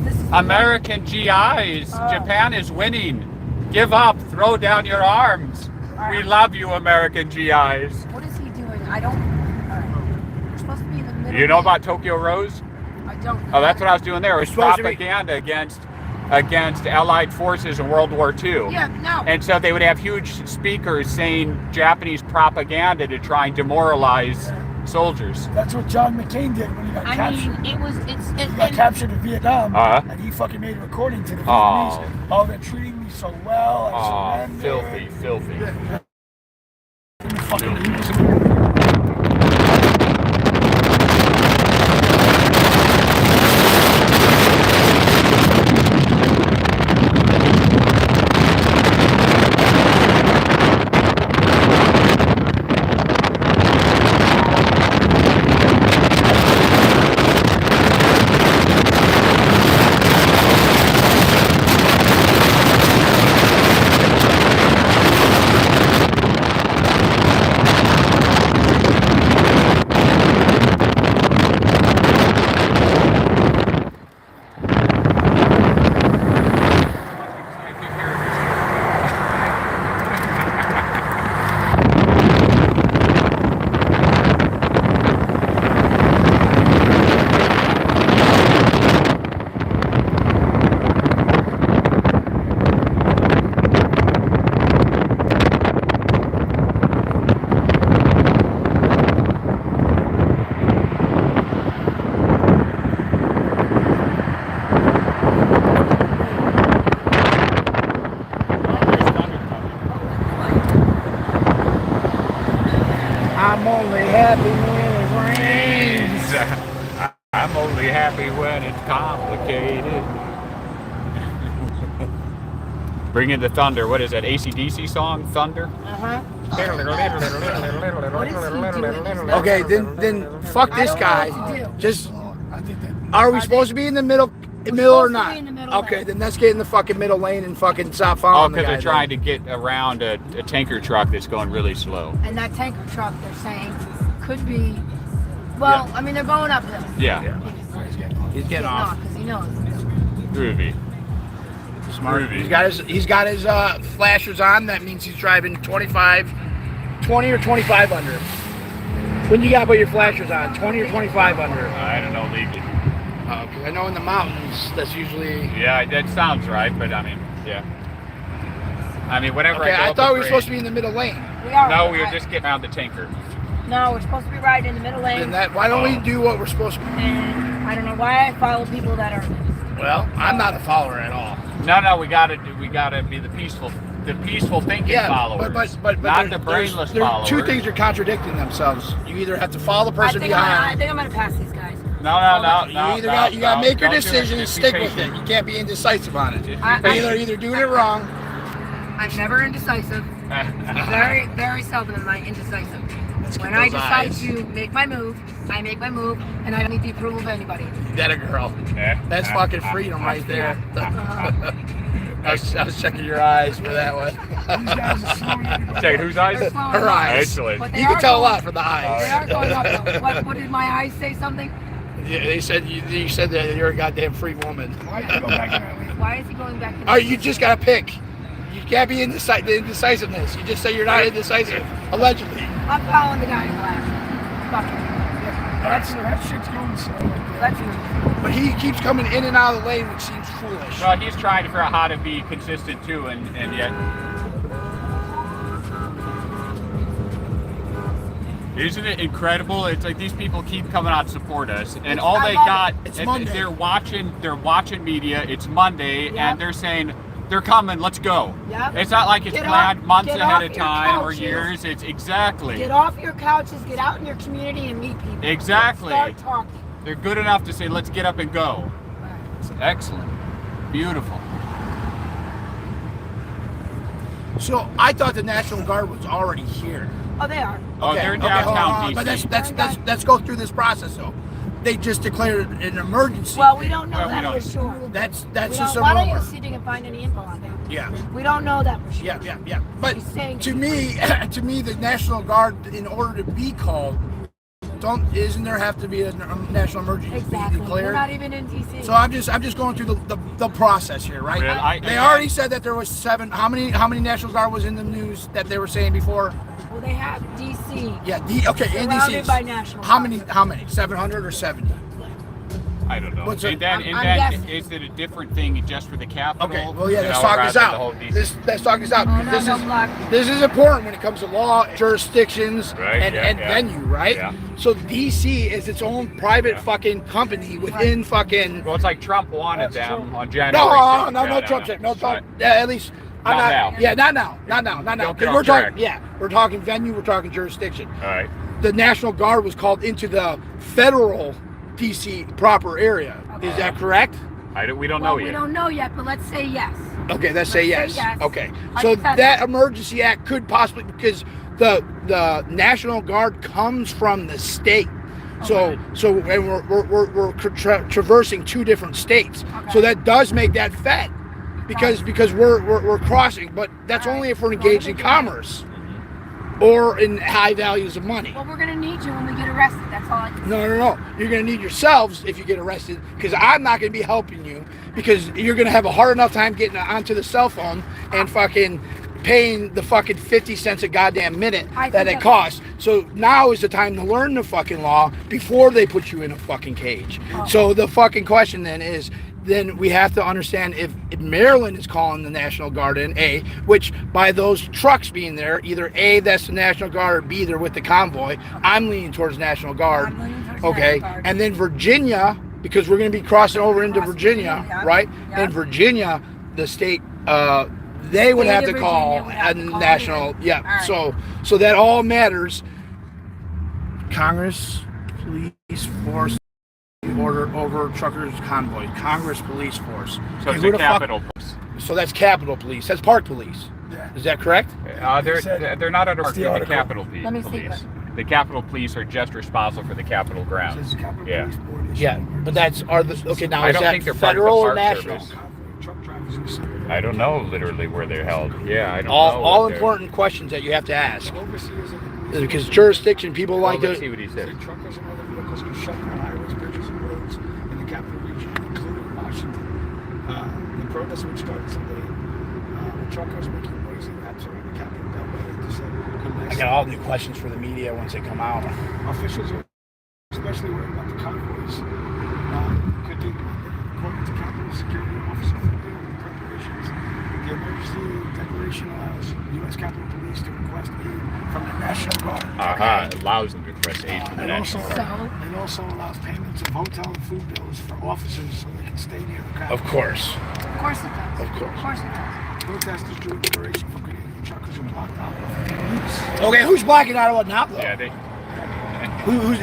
This is American GIs, Japan is winning. Give up, throw down your arms. We love you, American GIs. What is he doing? I don't. We're supposed to be in the middle. You know about Tokyo Rose? I don't. Oh, that's what I was doing there. It was supposed to be- propaganda against Allied forces in World War II. Yeah, no. And so they would have huge speakers saying Japanese propaganda to try and demoralize soldiers. That's what John McCain did when he got I captured. mean, He got captured in Vietnam, Uh-huh. and he fucking made a recording to the Oh. Vietnamese. Oh, they're treating me so well. I Oh, surrender. filthy. Fucking he was I'm only happy when it rains. I'm only happy when it's complicated. Bring in the thunder. What is that? AC/DC song? Thunder? Uh-huh. Okay, then fuck this guy. Just I think that are we supposed to be in the middle or supposed to not? be in the middle Okay, lane. then let's get in the fucking middle lane and fucking stop Oh, following the because guy. they're trying to get around a tanker truck that's going really slow. And that tanker truck, they're saying, could be. Well, Yeah. I mean, they're going uphill. Yeah. He's getting off. Because he knows. Groovy. Smart. Groovy. He's got his flashers on. That means he's driving 20 or 25 under. When you got to put your flashers on, 20 or 25 under. I don't know legally. 'Cause I know in the mountains that's usually. Yeah, that sounds right, but I mean, yeah. I mean, whenever Okay, I go I up thought a we were grade- supposed to be in the middle lane. We are. No, we were just getting around the tanker. No, we're supposed to be riding in the middle Then lane. that, why don't we do what we're supposed to? And I don't know why I follow people that are. Well, I'm not a follower at all. No, we gotta be the peaceful thinking Yeah, followers. but not there- the brainless there- followers. Two things are contradicting themselves. You either have to follow the person I behind. think I'm gonna pass these guys. No. You either got to make your don't do it. decision and Just be stick with patient. it. You can't be indecisive on it. Just be I- patient. Either doing it wrong. I'm never indecisive. Very, very seldom am I indecisive. When I those decide eyes. to make my move, I make my move, and I don't need the approval of anybody. That a girl. Yeah. That's fucking freedom right there. I was checking your eyes for that one. these guys are slowing everybody. Check whose eyes? They're slowing Her up. eyes. Excellent. But they You can are tell a going- lot from the They eyes. are going up though. What did my eyes say something? Yeah, they said you said that you're a goddamn free woman. Why you go back in that lane? Why is he going back in? Oh, you just gotta pick. You can't be the indecisiveness. You just say you're not indecisive. Allegedly. I'm following the guy in last. Fuck it. That shit's going slow. Let's move. But he keeps coming in and out of the lane, which seems foolish. Well, he's trying to figure out how to be consistent too, and yet Isn't it incredible? It's like these people keep coming out to support us, and It's- all I they love got, it. It's Monday. they're watching media. It's Monday, Yep. and they're saying they're coming. Let's go. Yep. It's not like it's Get planned off- months get ahead off of your time or couches. years. It's exactly. Get off your couches, get out in your community and meet people. Exactly. Start talking. They're good enough to say, let's get up and go. It's excellent. Beautiful. So I thought the National Guard was already here. Oh, they are. Oh, they're in hold downtown on. But DC. let's go through this process though. They just declared an emergency. Well, we don't know Well, we that don't. for sure. That's We just a don't, why don't you rumor. see if you can find any info on that? Yeah. We don't know that for sure. Yeah. But He's saying to it. me, the National Guard, in order to be called, isn't there have to be a national emergency Exactly. We're declared? not even in DC. So I'm just going through the process here, right? Really? They already said that there was 7. How many National Guard was in the news that they were saying before? Well, they have DC. Yeah, okay, in Surrounded DC. by National How Guard. many? 700 or 70? I don't know. What's And it- then, I'm guessing. is it a different thing just for the capital? Okay, well, yeah, You let's know, talk this rather than the whole out. DC? Let's talk this out. Oh, because no, no, block. this is important when it comes to law, jurisdictions, Right, and yeah. venue, right? Yeah. So DC is its own private fucking company within fucking. Well, it's like Trump wanted them on January. No, 6th. no, Yeah, no, Trump said no Trump. Right. Yeah, at least. I'm Not not now. Yeah, not now. 'Cause Don't we're talking. correct. Yeah, we're talking venue. We're talking jurisdiction. All right. The National Guard was called into the federal DC proper area. Is that correct? We don't Well, know we yet. don't know yet, but let's say yes. Okay, let's say Let's yes. say yes. Okay, so Hypothetical. that emergency act could possibly, because the National Guard comes from the state. So and we're traversing 2 different states. Okay. So that does make that fed, because we're crossing. But that's only if we're engaged in commerce or in high values of money. Well, we're gonna need you when we get arrested. That's all I can say. No. You're going to need yourselves if you get arrested, because I'm not going to be helping you, because you're going to have a hard enough time getting onto the cell phone and fucking paying the fucking 50 cents a goddamn minute that it costs. So now is the time to learn the fucking law before they put you in a fucking cage. So the fucking question then is, then we have to understand if Maryland is calling the National Guard in, A, which by those trucks being there, either A, that's the National Guard, or B, they're with the convoy. I'm leaning towards National Guard. I'm leaning towards Okay, National Guard. and then Virginia, because we're going to be crossing over into Virginia, Virginia, right? yeah. In Virginia, the state, they would State have of to Virginia call would a have to call national, it in. yeah. All right. So that all matters. Congress, police force, order over truckers convoy. Congress police force. So Okay, it's who a the fuck- Capitol Police. So that's Capitol Police. That's Park Police. Yeah. Is that correct? They're not under That's the the article. Capitol Let me see Police. The Capitol Police are just responsible for the Capitol grounds. Says Capitol Yeah. Police Board issued Yeah, emergency but that's okay. Now I is don't that think they're part of the federal or Park national? Service. convoy. Truck drivers are separate. I don't know literally where they're held. Yeah, I don't know. All what they're- important questions that you have to ask, Overseers of the police because jurisdiction people Well, like let's see to. what he said said. truckers and other vehicles can shut down highways, bridges, and roads in the capital region, including Washington. The protest which started Sunday, with truckers making noisy raps around the Capitol Beltway to say, I got all new questions for the media once they come out. officials are especially worried about the convoys. Could be, according to Capitol Security Officer for preparations, the emergency declaration allows U.S. Capitol Police to request aid from the National Guard. It allows them to request aid from the It also, National Guard. it also allows payments of hotel and food bills for officers so they can stay near the Capitol. Of course. Of course it does. Of course. Of course it does. Protesters drew a declaration from Canadian truckers who blocked out weeks. Okay, who's blocking Ottawa now, though? Yeah, they.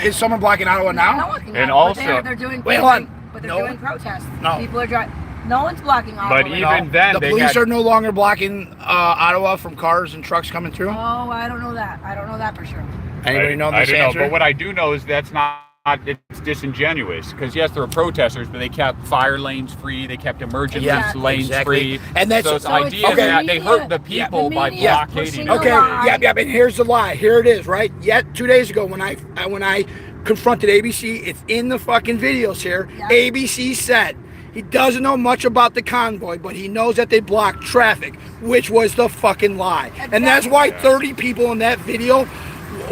Is someone blocking Ottawa No now? one can And go, also- but they're doing. Wait, hold on. But they're No. doing protests. No. People are driving. No one's blocking all But the way. even then, the they police had- are no longer blocking Ottawa from cars and trucks coming through. Oh, I don't know that. I don't know that for sure. Anybody know I this don't know, answer? but what I do know is that's not. It's disingenuous because yes, there were protesters, but they kept fire lanes free. They kept emergency Yeah, lanes exactly. free. And that's- so it's So the it's idea the that they media. hurt the people The by media is blockading pushing them. the Okay, lie. yeah, and here's the lie. Here it is, right? Yet 2 days ago, when I confronted ABC, it's in the fucking videos here. Yeah. ABC said he doesn't know much about the convoy, but he knows that they blocked traffic, which was the fucking lie. And that's why 30 people in that video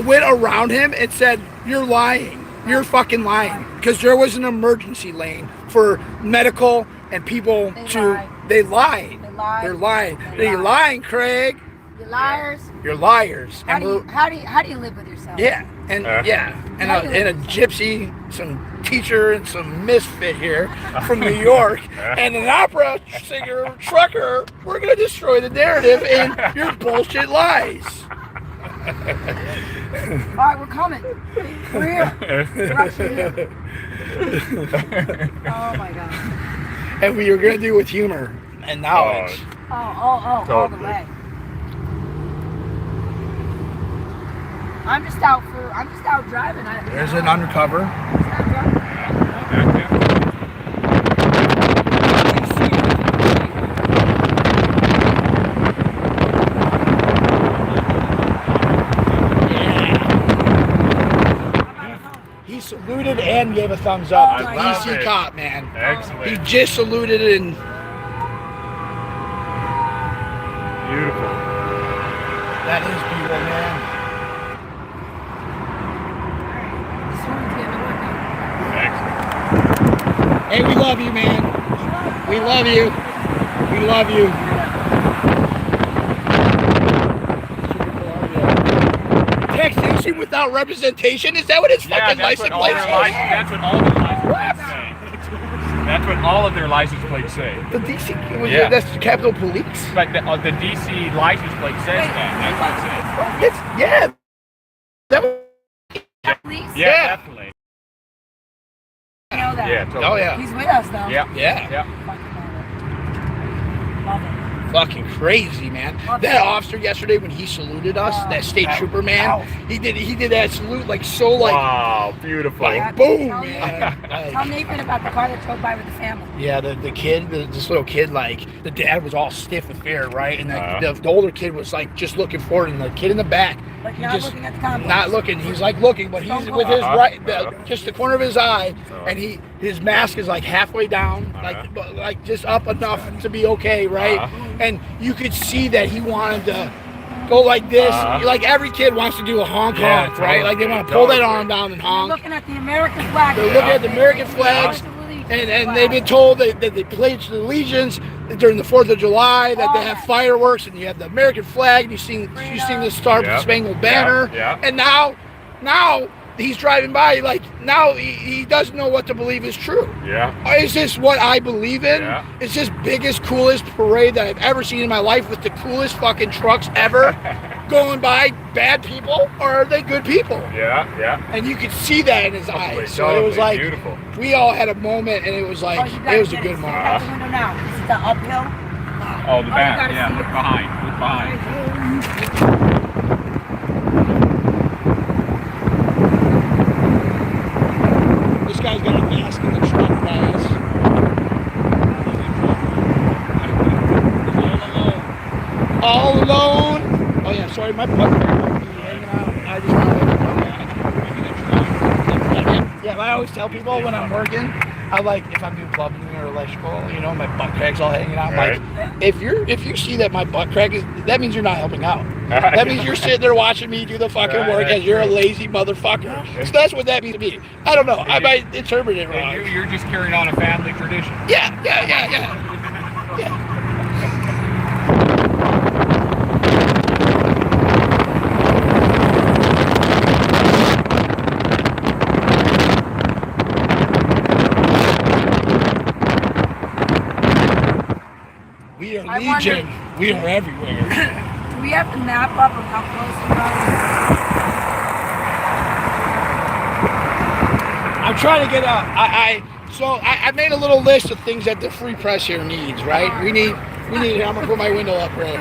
went around him and said, "You're lying. You're fucking lying," because there was an emergency lane for medical and people They to. lied. They lied. They lied. They're lying. They You're lied. lying, Craig. You liars. You're liars. How And do you live with yourself? yeah, and yeah, and a gypsy, some teacher, and some misfit here from New York, and an opera singer, trucker. We're gonna destroy the narrative and your bullshit lies. All right, we're coming. We're here. We're actually here. Oh my God. And we are gonna do it with humor and knowledge. All the way. I'm just out driving. There's an undercover. He saluted and gave a thumbs up. The DC cop, man. Excellent. He just saluted and. Beautiful. That is beautiful, man. Excellent. Hey, we love you, man. We love you. We love you. Taxation without representation? Is that what his fucking license plate says? That's what all their license plates say. That's what all of their license plates say. The DC, that's the Capitol Police? But the DC license plate says that. That's what it says. Yeah. That was, Yeah, definitely. I know that. Yeah, totally. oh, yeah. He's with us though. Yeah. Yeah. Love it. Fucking crazy, man. That officer yesterday when he saluted us, that state trooper man, he did that salute like so like Wow, beautiful. like boom, man. Tell Nathan about the car that drove by with the family. Yeah, the kid, this little kid, like the dad was all stiff with fear, right? And the older kid was like just looking forward, and the kid in the back, Like not just looking at the convoy. not looking. He's like looking, but he's with his right, just the corner of his eye, and his mask is like halfway down, like just up enough to be okay, right? And you could see that he wanted to go like this, like every kid wants to do a honk, right? Like they want to pull that arm down and They're honk. looking at the American flag. They're looking at the American flags, and they've been told that they pledge allegiance during the 4th of July, that they have fireworks, and you have the American flag, and you sing the Star Spangled Banner, and now he's driving by, like now he doesn't know what to believe is true. Is this what I believe in? Is this biggest, coolest parade that I've ever seen in my life with the coolest fucking trucks ever going by bad people, or are they good people? And you could see that in his eyes. So it was like beautiful. We all had a moment, and it was like it was a good moment. Out the window now. This is the uphill. Oh, the back. Yeah, look behind. Look behind. This guy's got a mask in the truck, guys. All alone. Oh yeah, sorry, my butt hanging out. I just yeah, I always tell people when I'm working, I like if I'm doing plumbing or electrical, my butt crack's all hanging out. Right. Like, if you see that my butt crack is, that means you're not helping out. That means you're sitting there watching me do the fucking work as you're a lazy motherfucker. So that's what that means to me. I don't know. I might interpret it wrong. You're just carrying on a family tradition. Yeah. We are legion. We are everywhere. Do we have the map up of how close we are? I'm trying to get up. I made a little list of things that the free press here needs, right? We need. I'm gonna put my window up right.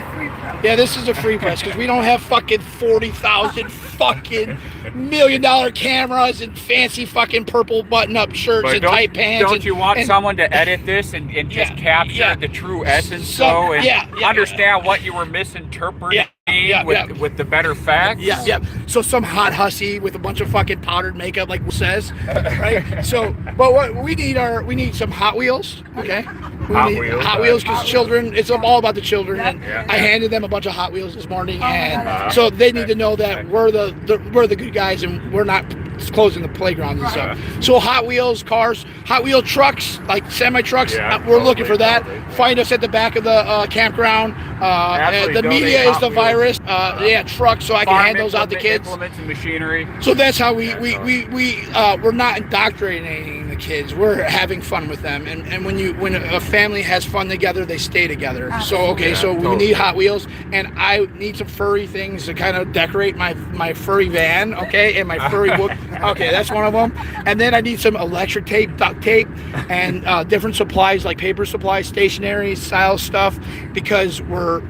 Yeah, this is a free press because we don't have fucking 40,000 fucking $1 million cameras and fancy fucking purple button-up shirts and tight pants. Don't you want someone to edit this and just capture the true essence, understand what you were misinterpreting with the better facts? So some hot hussy with a bunch of fucking powdered makeup, like says, right? So, but what we need some Hot Wheels, okay? Hot Wheels because children. It's all about the children, and I handed them a bunch of Hot Wheels this morning, and so they need to know that we're the good guys, and we're not it's closing the playgrounds and stuff. So Hot Wheels, cars, Hot Wheel trucks, like semi trucks, we're looking for that. Find us at the back of the campground. The media is the virus. Trucks, so I can hand those out to kids. Implements and machinery. So that's how we're not indoctrinating the kids. We're having fun with them, and when a family has fun together, they stay together. So we need Hot Wheels, and I need some furry things to kind of decorate my furry van, okay, and my furry book. Okay, that's one of them. And then I need some electric tape, duct tape, and different supplies like paper supplies, stationery style stuff, because we're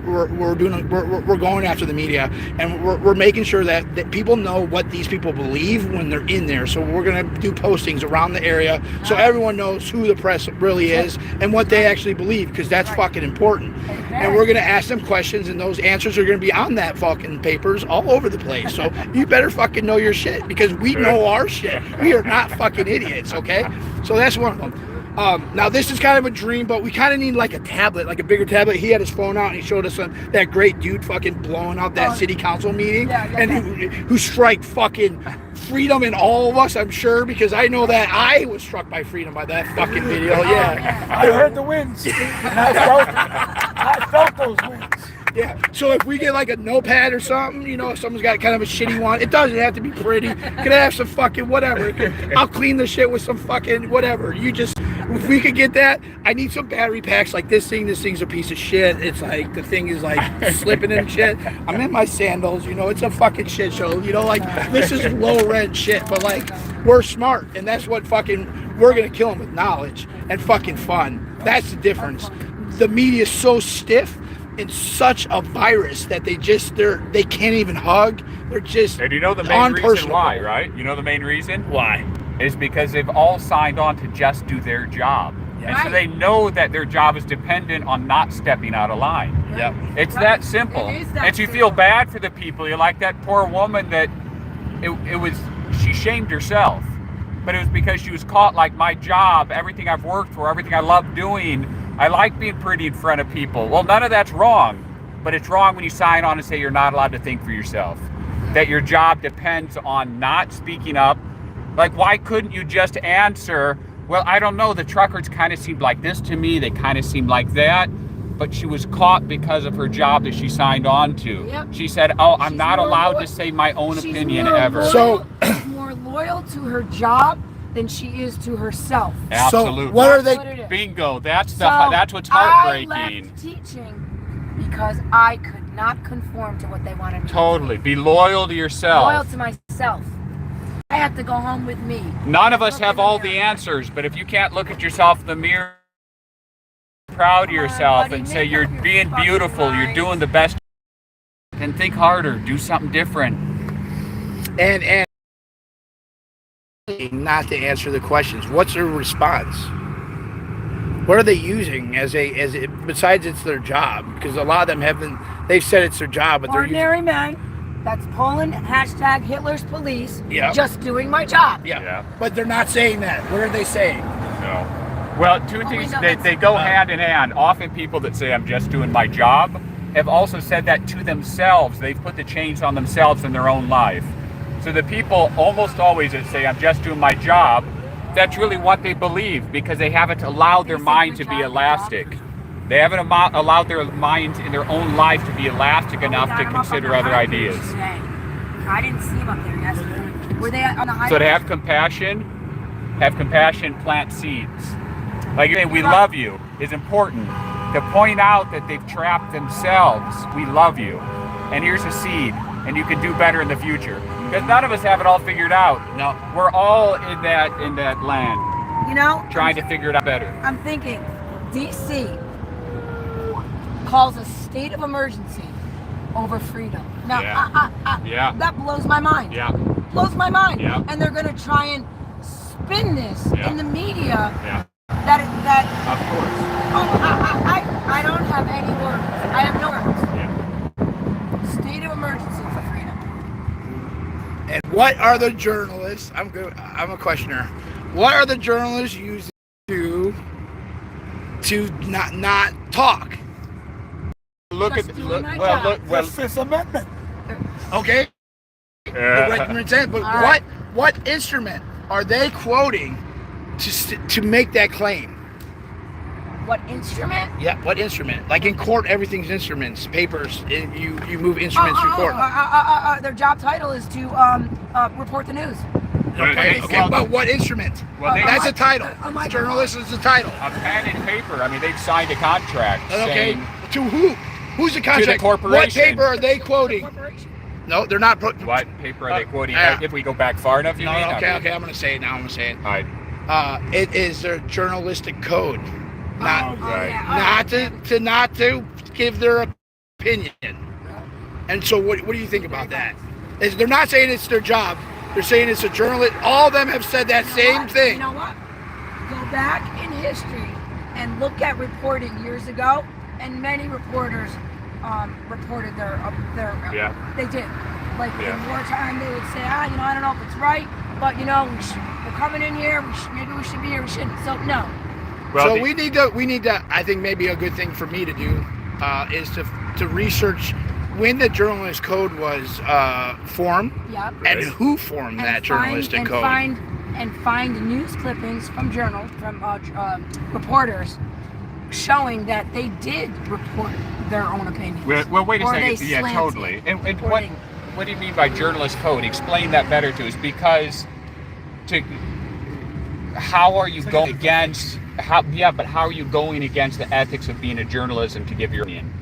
going after the media, and we're making sure that people know what these people believe when they're in there. So we're gonna do postings around the area so everyone knows who the press really is and what they actually believe, because that's fucking important. And we're gonna ask them questions, and those answers are gonna be on that fucking papers all over the place. So you better fucking know your shit, because we know our shit. We are not fucking idiots, okay? So that's one of them. Now this is kind of a dream, but we kind of need like a tablet, like a bigger tablet. He had his phone out and he showed us that great dude fucking blowing up that city council meeting, and who struck fucking freedom in all of us, I'm sure, because I know that I was struck by freedom by that fucking video. Yeah, I heard the winds, and I felt those winds. Yeah, so if we get like a notepad or something, if someone's got kind of a shitty one, it doesn't have to be pretty. It could have some fucking whatever. I'll clean the shit with some fucking whatever. If we could get that, I need some battery packs like this thing. This thing's a piece of shit. It's like, the thing is like slipping and shit. I'm in my sandals, it's a fucking shit show. Like this is low rent shit, but like we're smart, and that's what we're gonna kill them with knowledge and fucking fun. That's the difference. The media is so stiff and such a virus that they can't even hug. They're just And you know the main reason why, right? You know the main reason? Why? Is because they've all signed on to just do their job. And so they know that their job is dependent on not stepping out of line. Yep. It's that simple. And you feel bad for the people. You're like that poor woman that she shamed herself. But it was because she was caught, like, my job, everything I've worked for, everything I love doing, I like being pretty in front of people. Well, none of that's wrong, but it's wrong when you sign on and say you're not allowed to think for yourself. That your job depends on not speaking up. Like, why couldn't you just answer, well, I don't know, the truckers kind of seemed like this to me, they kind of seemed like that, but she was caught because of her job that she signed on to. Yep. She said, I'm not allowed to say my own opinion ever. She's more loyal to her job than she is to herself. Absolutely. So what are they? Bingo. That's what's heartbreaking. I left teaching because I could not conform to what they wanted me to do. Totally. Be loyal to yourself. Loyal to myself. I have to go home with me. None of us have all the answers, but if you can't look at yourself in the mirror, proud of yourself, and say you're being beautiful, you're doing the best, then think harder, do something different. And not to answer the questions. What's their response? What are they using as besides it's their job? Because a lot of them they've said it's their job, but ordinary men. That's Poland, #Hitler's police, just doing my job. Yeah. But they're not saying that. What are they saying? No. Well, two things, they go hand in hand. Often people that say, I'm just doing my job, have also said that to themselves. They've put the chains on themselves in their own life. So the people almost always that say, I'm just doing my job, that's really what they believe, because they haven't allowed their mind to be elastic. They haven't allowed their minds in their own life to be elastic enough to consider other ideas. I didn't see them up there yesterday. Were they on the highway? So to have compassion, plant seeds. Like we love you is important. To point out that they've trapped themselves, we love you. And here's a seed, and you can do better in the future. Because none of us have it all figured out. No. We're all in that land. Trying to figure it out better. I'm thinking, DC calls a state of emergency over freedom. Now, that blows my mind. Yeah. Blows my mind. Yeah. And they're going to try and spin this in the media. Yeah. That. Of course. I don't have any words. I have no words. Yeah. State of emergency for freedom. And what are the journalists? I'm a questioner. What are the journalists using to not talk? Look at the Fifth Amendment. Okay. But what what instrument are they quoting to make that claim? What instrument? Yeah, what instrument? Like in court, everything's instruments, papers. You move instruments through court. Their job title is to report the news. Okay, Well, but what instrument? Well, That's a title. my Journalist is a title. a pen and paper. I mean, they've signed a contract Okay, saying to who? Who's the contract? corporation. What paper are they quoting? Corporation. No, they're not. what paper are they quoting? Yeah. If we go back far enough, you No, mean? okay, I'm going to say it now. I'm going to say it. All right. It is their journalistic code, not Right. not to give their opinion. And so, what do you think about that? They're not saying it's their job. They're saying it's a journalist. All of them have said that same thing. You know what? Go back in history and look at reporting years ago, and many reporters reported their Yeah. they did. Like Yeah. in wartime, they would say, I don't know if it's right, but we're coming in here. Maybe we should be here. We shouldn't. So no. Well, So we need to. I think maybe a good thing for me to do is to research when the journalist code was formed Yep. and who formed that journalistic code. Find news clippings from reporters showing that they did report their own opinions. Well, wait a Or second. they Yeah, slanted totally. And what reporting. what do you mean by journalist code? Explain that better to us, because how are you going against but how are you going against the ethics of being a journalism to give your opinion?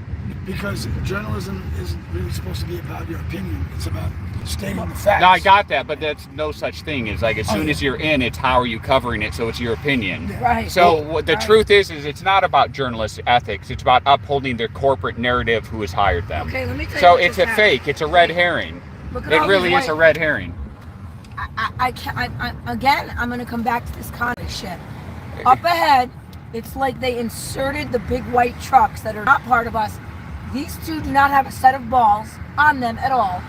Because journalism isn't really supposed to be about your opinion. It's about stating the facts. No, I got that, but that's no such thing. It's like as soon as you're in, it's how are you covering it, so it's your opinion. Right. So what the truth is it's not about journalist ethics. It's about upholding their corporate narrative who has hired them. Okay, let me tell you So what it's just a happened. fake. It's a red herring. Look at It all really these is a white- red herring. Again, I'm gonna come back to this convict shit. Up ahead, it's like they inserted the big white trucks that are not part of us. These two do not have a set of balls on them at all,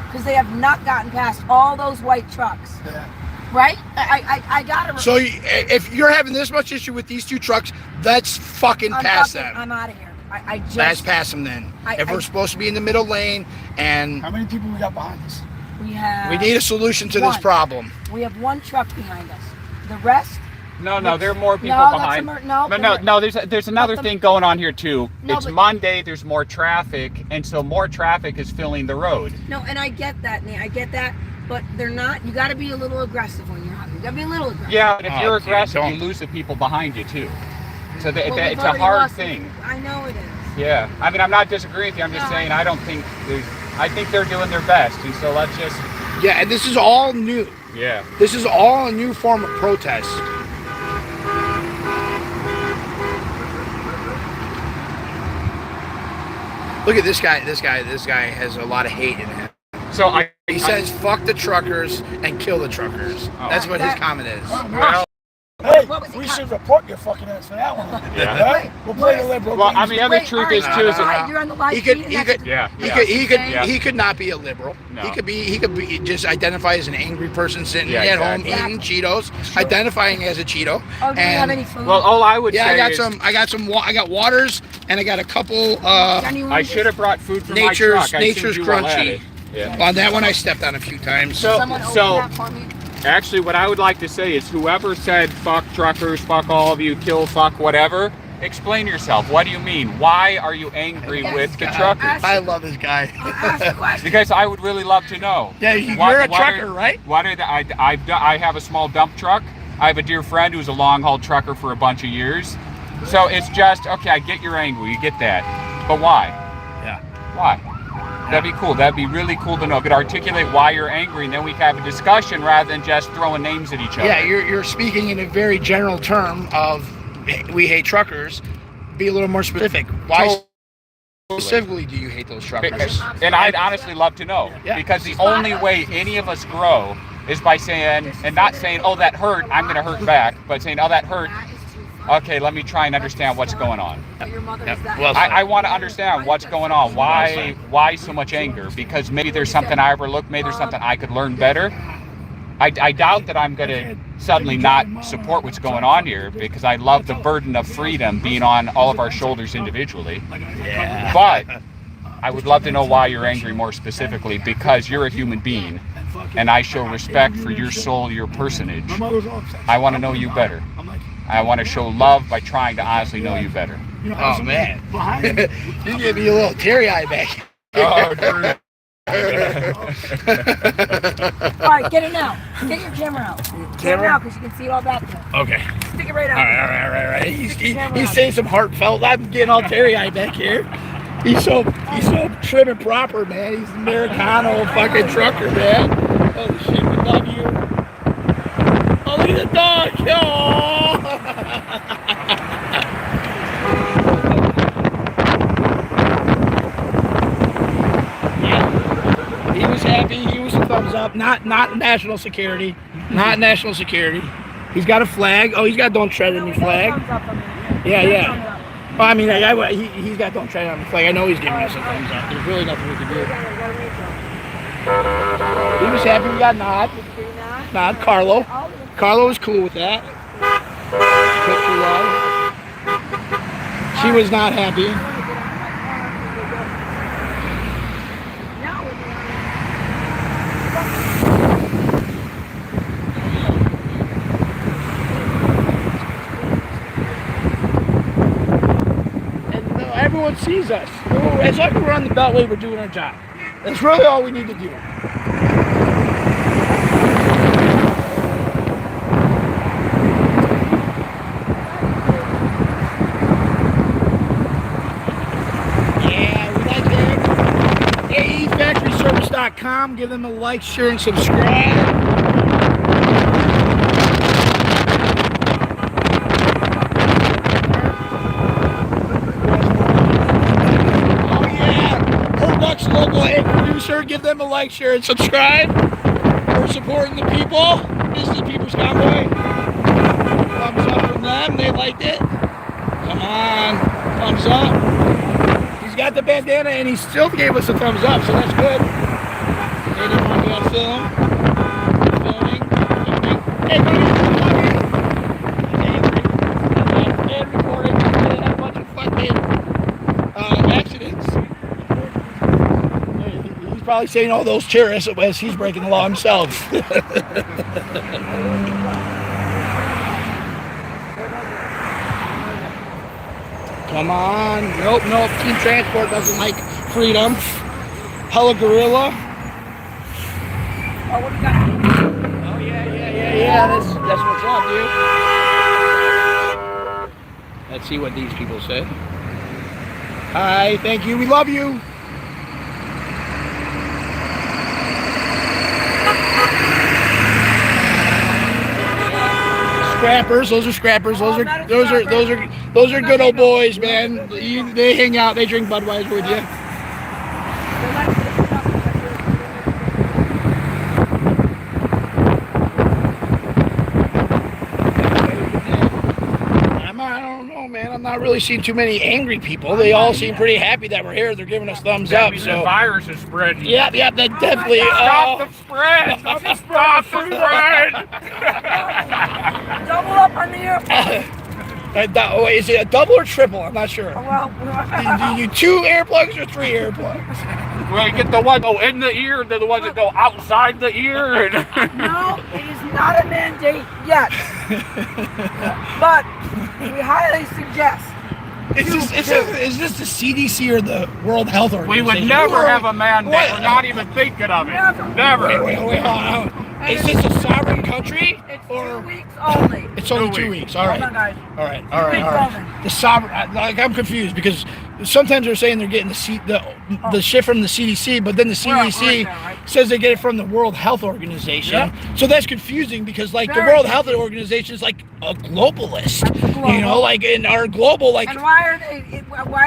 because they have not gotten past all those white trucks. Yeah. Right? I gotta. So if you're having this much issue with these two trucks, let's fucking pass them. I'm out of here. I just. Let's pass them then. If we're supposed to be in the middle lane, and How many people we got behind us? We have. we need a solution to this one. problem. We have one truck behind us. The rest. No, there are more people No, behind. that's No, there's another thing going on here too. No, It's but- Monday, there's more traffic, and so more traffic is filling the road. No, and I get that, Nate. I get that, but they're not. You got to be a little aggressive when you're out. You got to be a little aggressive. Yeah, but if you're dude, aggressive, don't. you lose the people behind you too. So Well, we've it's a already hard lost thing. I know it is. Yeah, I mean, I'm not disagreeing with you. I'm just No, saying I don't think I think they're doing their best, and so let's just. Yeah, and this is all new. Yeah. This is all a new form of protest. Look at this guy. This guy has a lot of hate in him. So He says, "Fuck the truckers and kill the truckers." That's what his comment is. Well, Hey, What was he we cut? should report your fucking ass for that one. Yeah. Right? We'll play the liberal. well, I games. mean, the other Wait, truth all is right, too is all that right, you're on the live He could, feed, he and could, that's- yeah, he yeah. could, he could, Yeah. he could not be a liberal. No. He could be just identify as an angry person sitting Yeah, at exactly. home eating Cheetos, identifying as a Cheeto. Oh, do you have And any food? Well, all I would yeah, say I got is some. I got waters, and I got a couple. Anyone I just- should have brought food for Nature's- my truck. I Nature's assumed you all had Crunchy. it. Yeah. On that one, I stepped on a few times. So- Someone open so- that for me? Actually, what I would like to say is whoever said fuck truckers, fuck all of you, kill, fuck whatever, explain yourself. What do you mean? Why are you angry Yes, with the God, truckers? I love this guy. Ask the question. Because I would really love to know. Yeah, you're What- a what trucker, are- right? What are the, I have a small dump truck. I have a dear friend who's a long haul trucker for a bunch of years. So it's just, okay, I get you're angry, you get that. But why? Yeah. Why? That'd be cool. That'd be really cool to know. Could articulate why you're angry, and then we could have a discussion rather than just throwing names at each other. Yeah, you're speaking in a very general term of we hate truckers. Be a little more specific. Why specifically do you hate those truckers? And I'd honestly love to know. Yeah. Because the only way any of us grow is by saying, and not saying, oh, that hurt, I'm going to hurt back, but saying, oh, that hurt, That is too funny. okay, let me try and understand what's going on. But your mother Yep. is that. Well I want to understand what's going on. Why so much anger? Because maybe there's something I overlooked, maybe there's something I could learn better. I doubt that I'm going to suddenly not support what's going on here, because I love the burden of freedom being on all of our shoulders individually. Yeah. But I would love to know why you're angry more specifically, because you're a human being. and I show respect for your soul, your personage. My mother's all upset. I want to know you better. I'm like, I want to show love by trying to honestly know you better. you know, Oh man, behind you give me a little teary-eye back. Oh, Drew. All right, get it now. Get your camera out. Get it out because you can see it all back there. Okay. Stick it right out. All right. He's saying some heartfelt. I'm getting all teary-eyed back here. He's so trim and proper, man. He's an Americano fucking trucker, man. Holy shit, we love you. Oh, look at the dog. Yeah. He was happy. He was a thumbs up. Not national security. Not national security. He's got a flag. Oh, he's got "Don't Tread on Me" flag. Yeah. Well, I mean, he's got "Don't Tread on Me" flag. I know he's giving us a thumbs up. There's really nothing we can do. He was happy. We got nod. Carlo was cool with that. Picture love. She was not happy. Everyone sees us. As long as we're on the Beltway, we're doing our job. That's really all we need to do. Yeah, we like that. AEFactoryService.com. Give them a like, share, and subscribe. Local A producer, give them a like, share, and subscribe. We're supporting the people. This is the People's Convoy. Thumbs up from them. They liked it. Come on. Thumbs up. He's got the bandana and he still gave us a thumbs up, so that's good. They didn't want me on film. Filming. Hey, and recording. They had a bunch of fucking accidents. Probably saying all those cheers as he's breaking the law himself. Come on. Nope. Team Transport doesn't like freedom. Hella gorilla. Oh, what do you got? Oh, yeah. That's what's up, dude. Let's see what these people say. Hi, thank you. We love you. Scrappers, those are scrappers. Those are good old boys, man. They hang out, they drink Budweiser with you. I don't know, man. I'm not really seeing too many angry people. They all seem pretty happy that we're here. They're giving us thumbs up. So the virus is spreading. Yep, that definitely. Stop the spread! Stop the spread! Double up on the airplane. Is it a double or triple? I'm not sure. Well, Do you 2 earplugs or 3 earplugs? Well, you get the ones that go in the ear, then the ones that go outside the ear. no, it is not a mandate yet. But we highly suggest. Is this the CDC or the World Health We Organization? would never have a mandate. What? We're not even thinking of it. Never. Wait, hold on. Is this a sovereign country? It's 2 weeks only. It's only 2 weeks. All right. Hold on, guys. All right. The sovereign. I'm confused because sometimes they're saying they're getting the shit from the CDC, but then the CDC says they get it from the World Health Organization. Yep. So that's confusing because the Very World Health Organization is like a globalist. You know, like in our global And why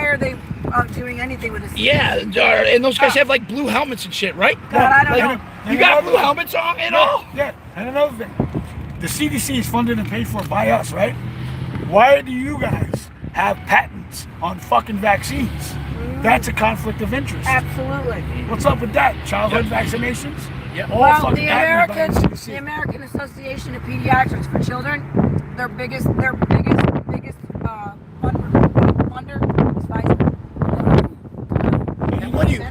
are they doing anything with this? Yeah, and those guys have like blue helmets and shit, right? God, I don't know. You got blue helmets on and all? Yeah, and another thing, the CDC is funded and paid for by us, right? Why do you guys have patents on fucking vaccines? That's a conflict of interest. Absolutely. What's up with that? Childhood vaccinations? Yeah. All Well, fucking patented by the CDC. the American Association of Pediatrics for Children, their biggest funder is Pfizer. And what do you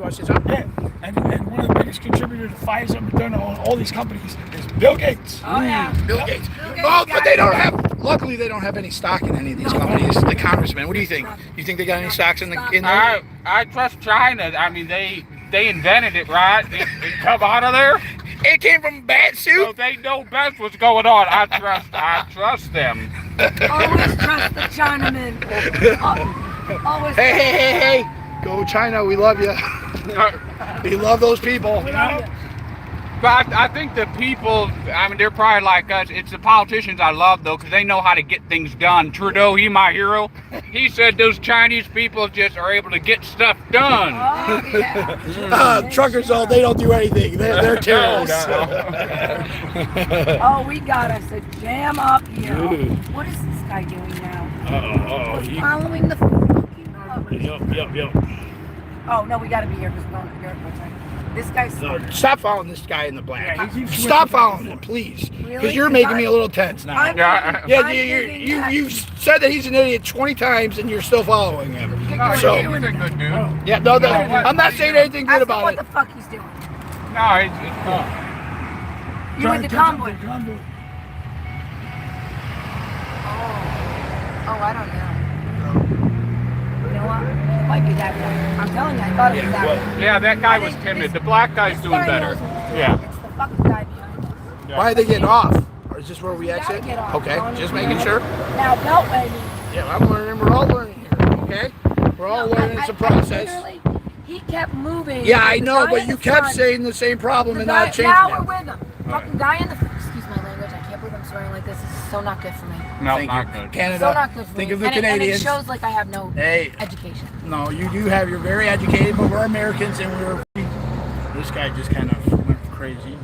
want to say something? Yeah, and one of the biggest biggest contributor to Pfizer, Moderna, all these companies is Bill Gates. Oh yeah. Bill Gates. Oh, but they don't have. Luckily, they don't have any stock in any of these companies. The congressman. What do you think? You think they got any stocks in there? I trust China. I mean, they invented it, right? It come out of there. It came from bat So soup. they know best what's going on. I trust them. Always trust the Chinaman. Always. Hey! Go China. We love you. We love those people. But I think the people, I mean, they're probably like us. It's the politicians I love, though, because they know how to get things done. Trudeau, he my hero. He said those Chinese people just are able to get stuff done. Oh yeah. Truckers, though, they don't do anything. They're terrorists. Oh, we got us a jam up here. What is this guy doing now? He's following the fucking road. Yup. Oh no, we gotta be here because we're going to the airport. This guy's Stop following this guy in the black. Yeah, he keeps Stop switching following him, please. Because Really? you're making me a little tense now. I'm Yeah, Yeah, I'm thinking you that- said that he's an idiot 20 times and you're still following him. No, So, he's a good dude. yeah, no, I'm not saying anything good Ask him about what it. the fuck he's doing. No, it's cool. You with the convoy? Convoy. Oh, I don't know. You know what? It might be that guy. I'm telling you, I thought it was that guy. Yeah, that guy I was think timid. this- The black guy's this doing guy better. knows what he's doing. Yeah. It's the fucking guy behind us. Why are they getting off? Or is this where we We gotta exit? get off. Okay, Going just to making the- sure. Now, Beltway. Yeah, I'm learning. We're all learning here, okay? We're all learning. It's a process. Literally, he kept moving. Yeah, I The know, guy but in you the kept front- saying the same problem the and guy, not changing now it. we're with him. Fucking guy in the. Excuse my language. I can't believe I'm swearing like this. This is so not good for me. No, Thank not you. good. So Canada, not good for think me. of the And it Canadians. shows like I have no Hey, education. no, you do have. You're very educated, but we're Americans and we're. This guy just kind of went crazy.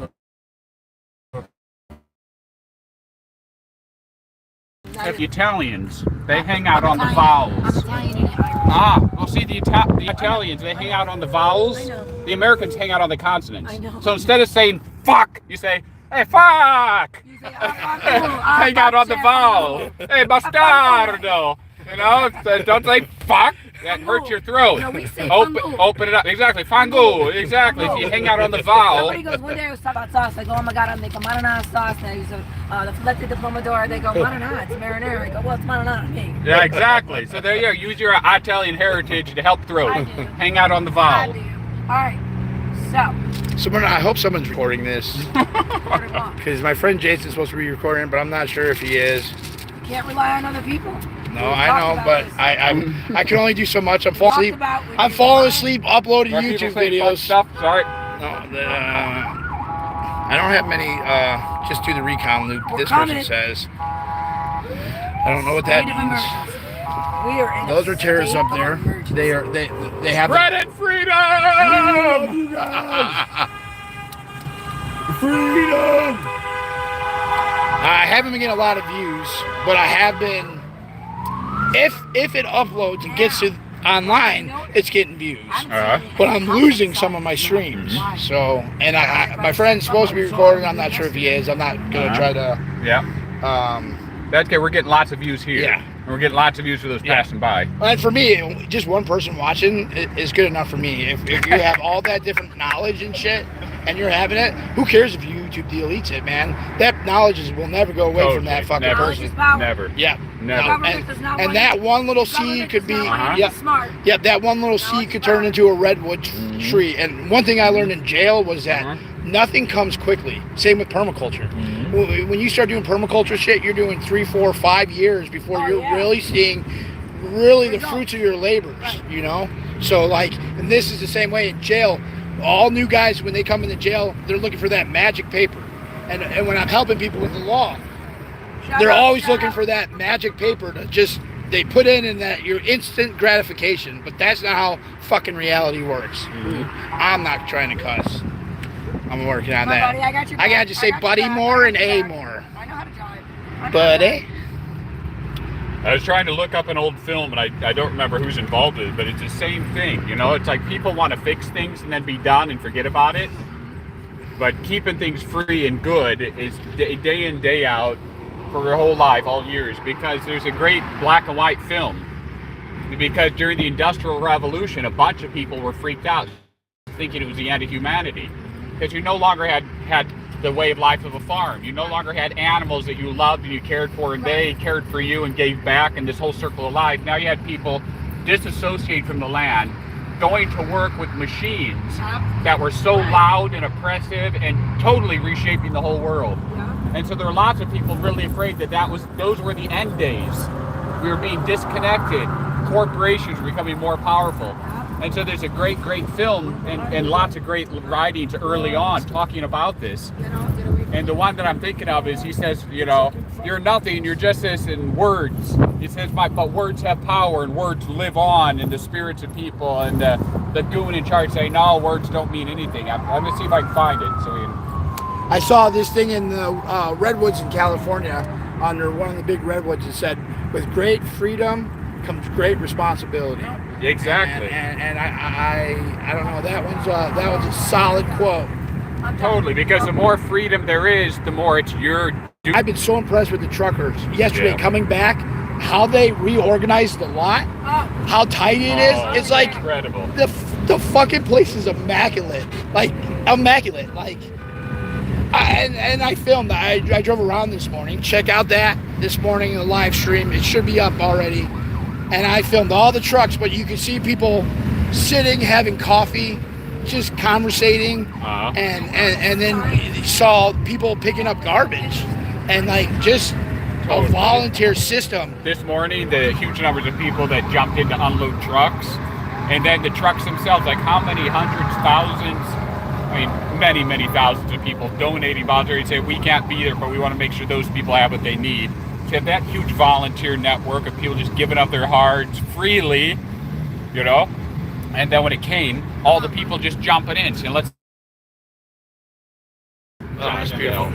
The Italians, they hang out on the I'm vowels. Italian and Irish. Well, see, the Italians, they hang out on the vowels. I know. The Americans hang out on the consonants. I know. So instead of saying fuck, you say, hey, fuck! You say, Hang out on the vowel. Hey, bastardo! You know, don't say fuck. That hurts your throat. No, we say Open fango. it up. Exactly. Fango. Exactly. If you hang out on the vowel. Somebody goes, one day I was talking about sauce. I go, oh my god, I'm making marinara sauce. And I use the filete de pomodoro. They go, marinara, it's marinara. I go, well, it's marinara to me. Yeah, exactly. So there you go. Use your Italian heritage to help throat. I do. Hang out on the I vowel. do. All right. So, I hope someone's recording this put it on. because my friend Jason's supposed to be recording, but I'm not sure if he is. Can't rely on other people. No, I know, but I can only do so much. I'm falling asleep. I'm falling falling asleep uploading Are people YouTube saying fun videos. stuff? Sorry. No, I don't have many. Just do the recon loop. We're This coming. person says. I don't know what that State of means. emergency. We are in Those a are terrorists state up there. of emergency. They have. Credit freedom! Freedom! I haven't been getting a lot of views, but I have been. If it uploads and gets to online, it's getting views. But I'm losing some of my streams. So, and my friend's supposed to be recording. I'm not sure if he is. I'm not gonna try to. Yeah. That's good. We're getting lots of views here. Yeah. And we're getting lots of views for those passing by. And for me, just one person watching is good enough for me. If you have all that different knowledge and shit, and you're having it, who cares if YouTube deletes it, man? That knowledge will never go away from that fucking Never. person. Never. Yeah. Never. Government does not And want that you- one little government seed could be, does not want you yeah, to be smart. yeah, that one little seed could turn into a redwood tree. And one thing I learned in jail was that nothing comes quickly. Same with permaculture. When you start doing permaculture shit, you're doing 3, 4, 5 years before you're really seeing the fruits of your labors, you know? So like, and this is the same way in jail. All new guys, when they come into jail, they're looking for that magic paper. And when I'm helping people with the law, they're always looking for that magic paper to just, they put in that your instant gratification, but that's not how fucking reality works. I'm not trying to cuss. I'm working on that. Buddy, I got your I gotta back. just I say got your buddy back. more I and got your A back. more. I know how to drive. Buddy. I was trying to look up an old film, and I don't remember who's involved in it, but it's the same thing. You know, it's like people want to fix things and then be done and forget about it. But keeping things free and good is day in, day out for your whole life, all years, because there's a great black and white film. Because during the Industrial Revolution, a bunch of people were freaked out, thinking it was the end of humanity. because you no longer had the way of life of a farm. You no longer had animals that you loved and you cared for, and they cared for you and gave back, and this whole circle of life. Now you had people disassociate from the land, going to work with machines that were so loud and oppressive and totally reshaping the whole world. And so there are lots of people really afraid that those were the end days. We were being disconnected. Corporations were becoming more powerful. And so there's a great film and lots of great writings early on talking about this. And the one that I'm thinking of is, he says, you know, you're nothing, you're just this in words. He says, but words have power and words live on in the spirits of people. And the goon in charge say, no, words don't mean anything. I'm going to see if I can find it. So we can... I saw this thing in the redwoods in California, under one of the big redwoods. It said, with great freedom comes great responsibility. Exactly. And I don't know, that was a solid quote. Totally, because the more freedom there is, the more it's your duty. I've been so impressed with the truckers yesterday coming back, how they reorganized the lot, how tight it is. It's like incredible. The fucking place is immaculate, like immaculate. Like, I filmed. I drove around this morning. Check out that this morning in the live stream. It should be up already. And I filmed all the trucks, but you can see people sitting, having coffee, just conversating, and then you saw people picking up garbage, and like just a volunteer system. This morning, the huge numbers of people that jumped in to unload trucks, and then the trucks themselves, like how many hundreds, thousands, I mean, many thousands of people donating voluntarily, say we can't be there, but we want to make sure those people have what they need. So you have that huge volunteer network of people just giving up their hearts freely, you know. And then when it came, all the people just jumping in, saying, let's... Oh, that's beautiful.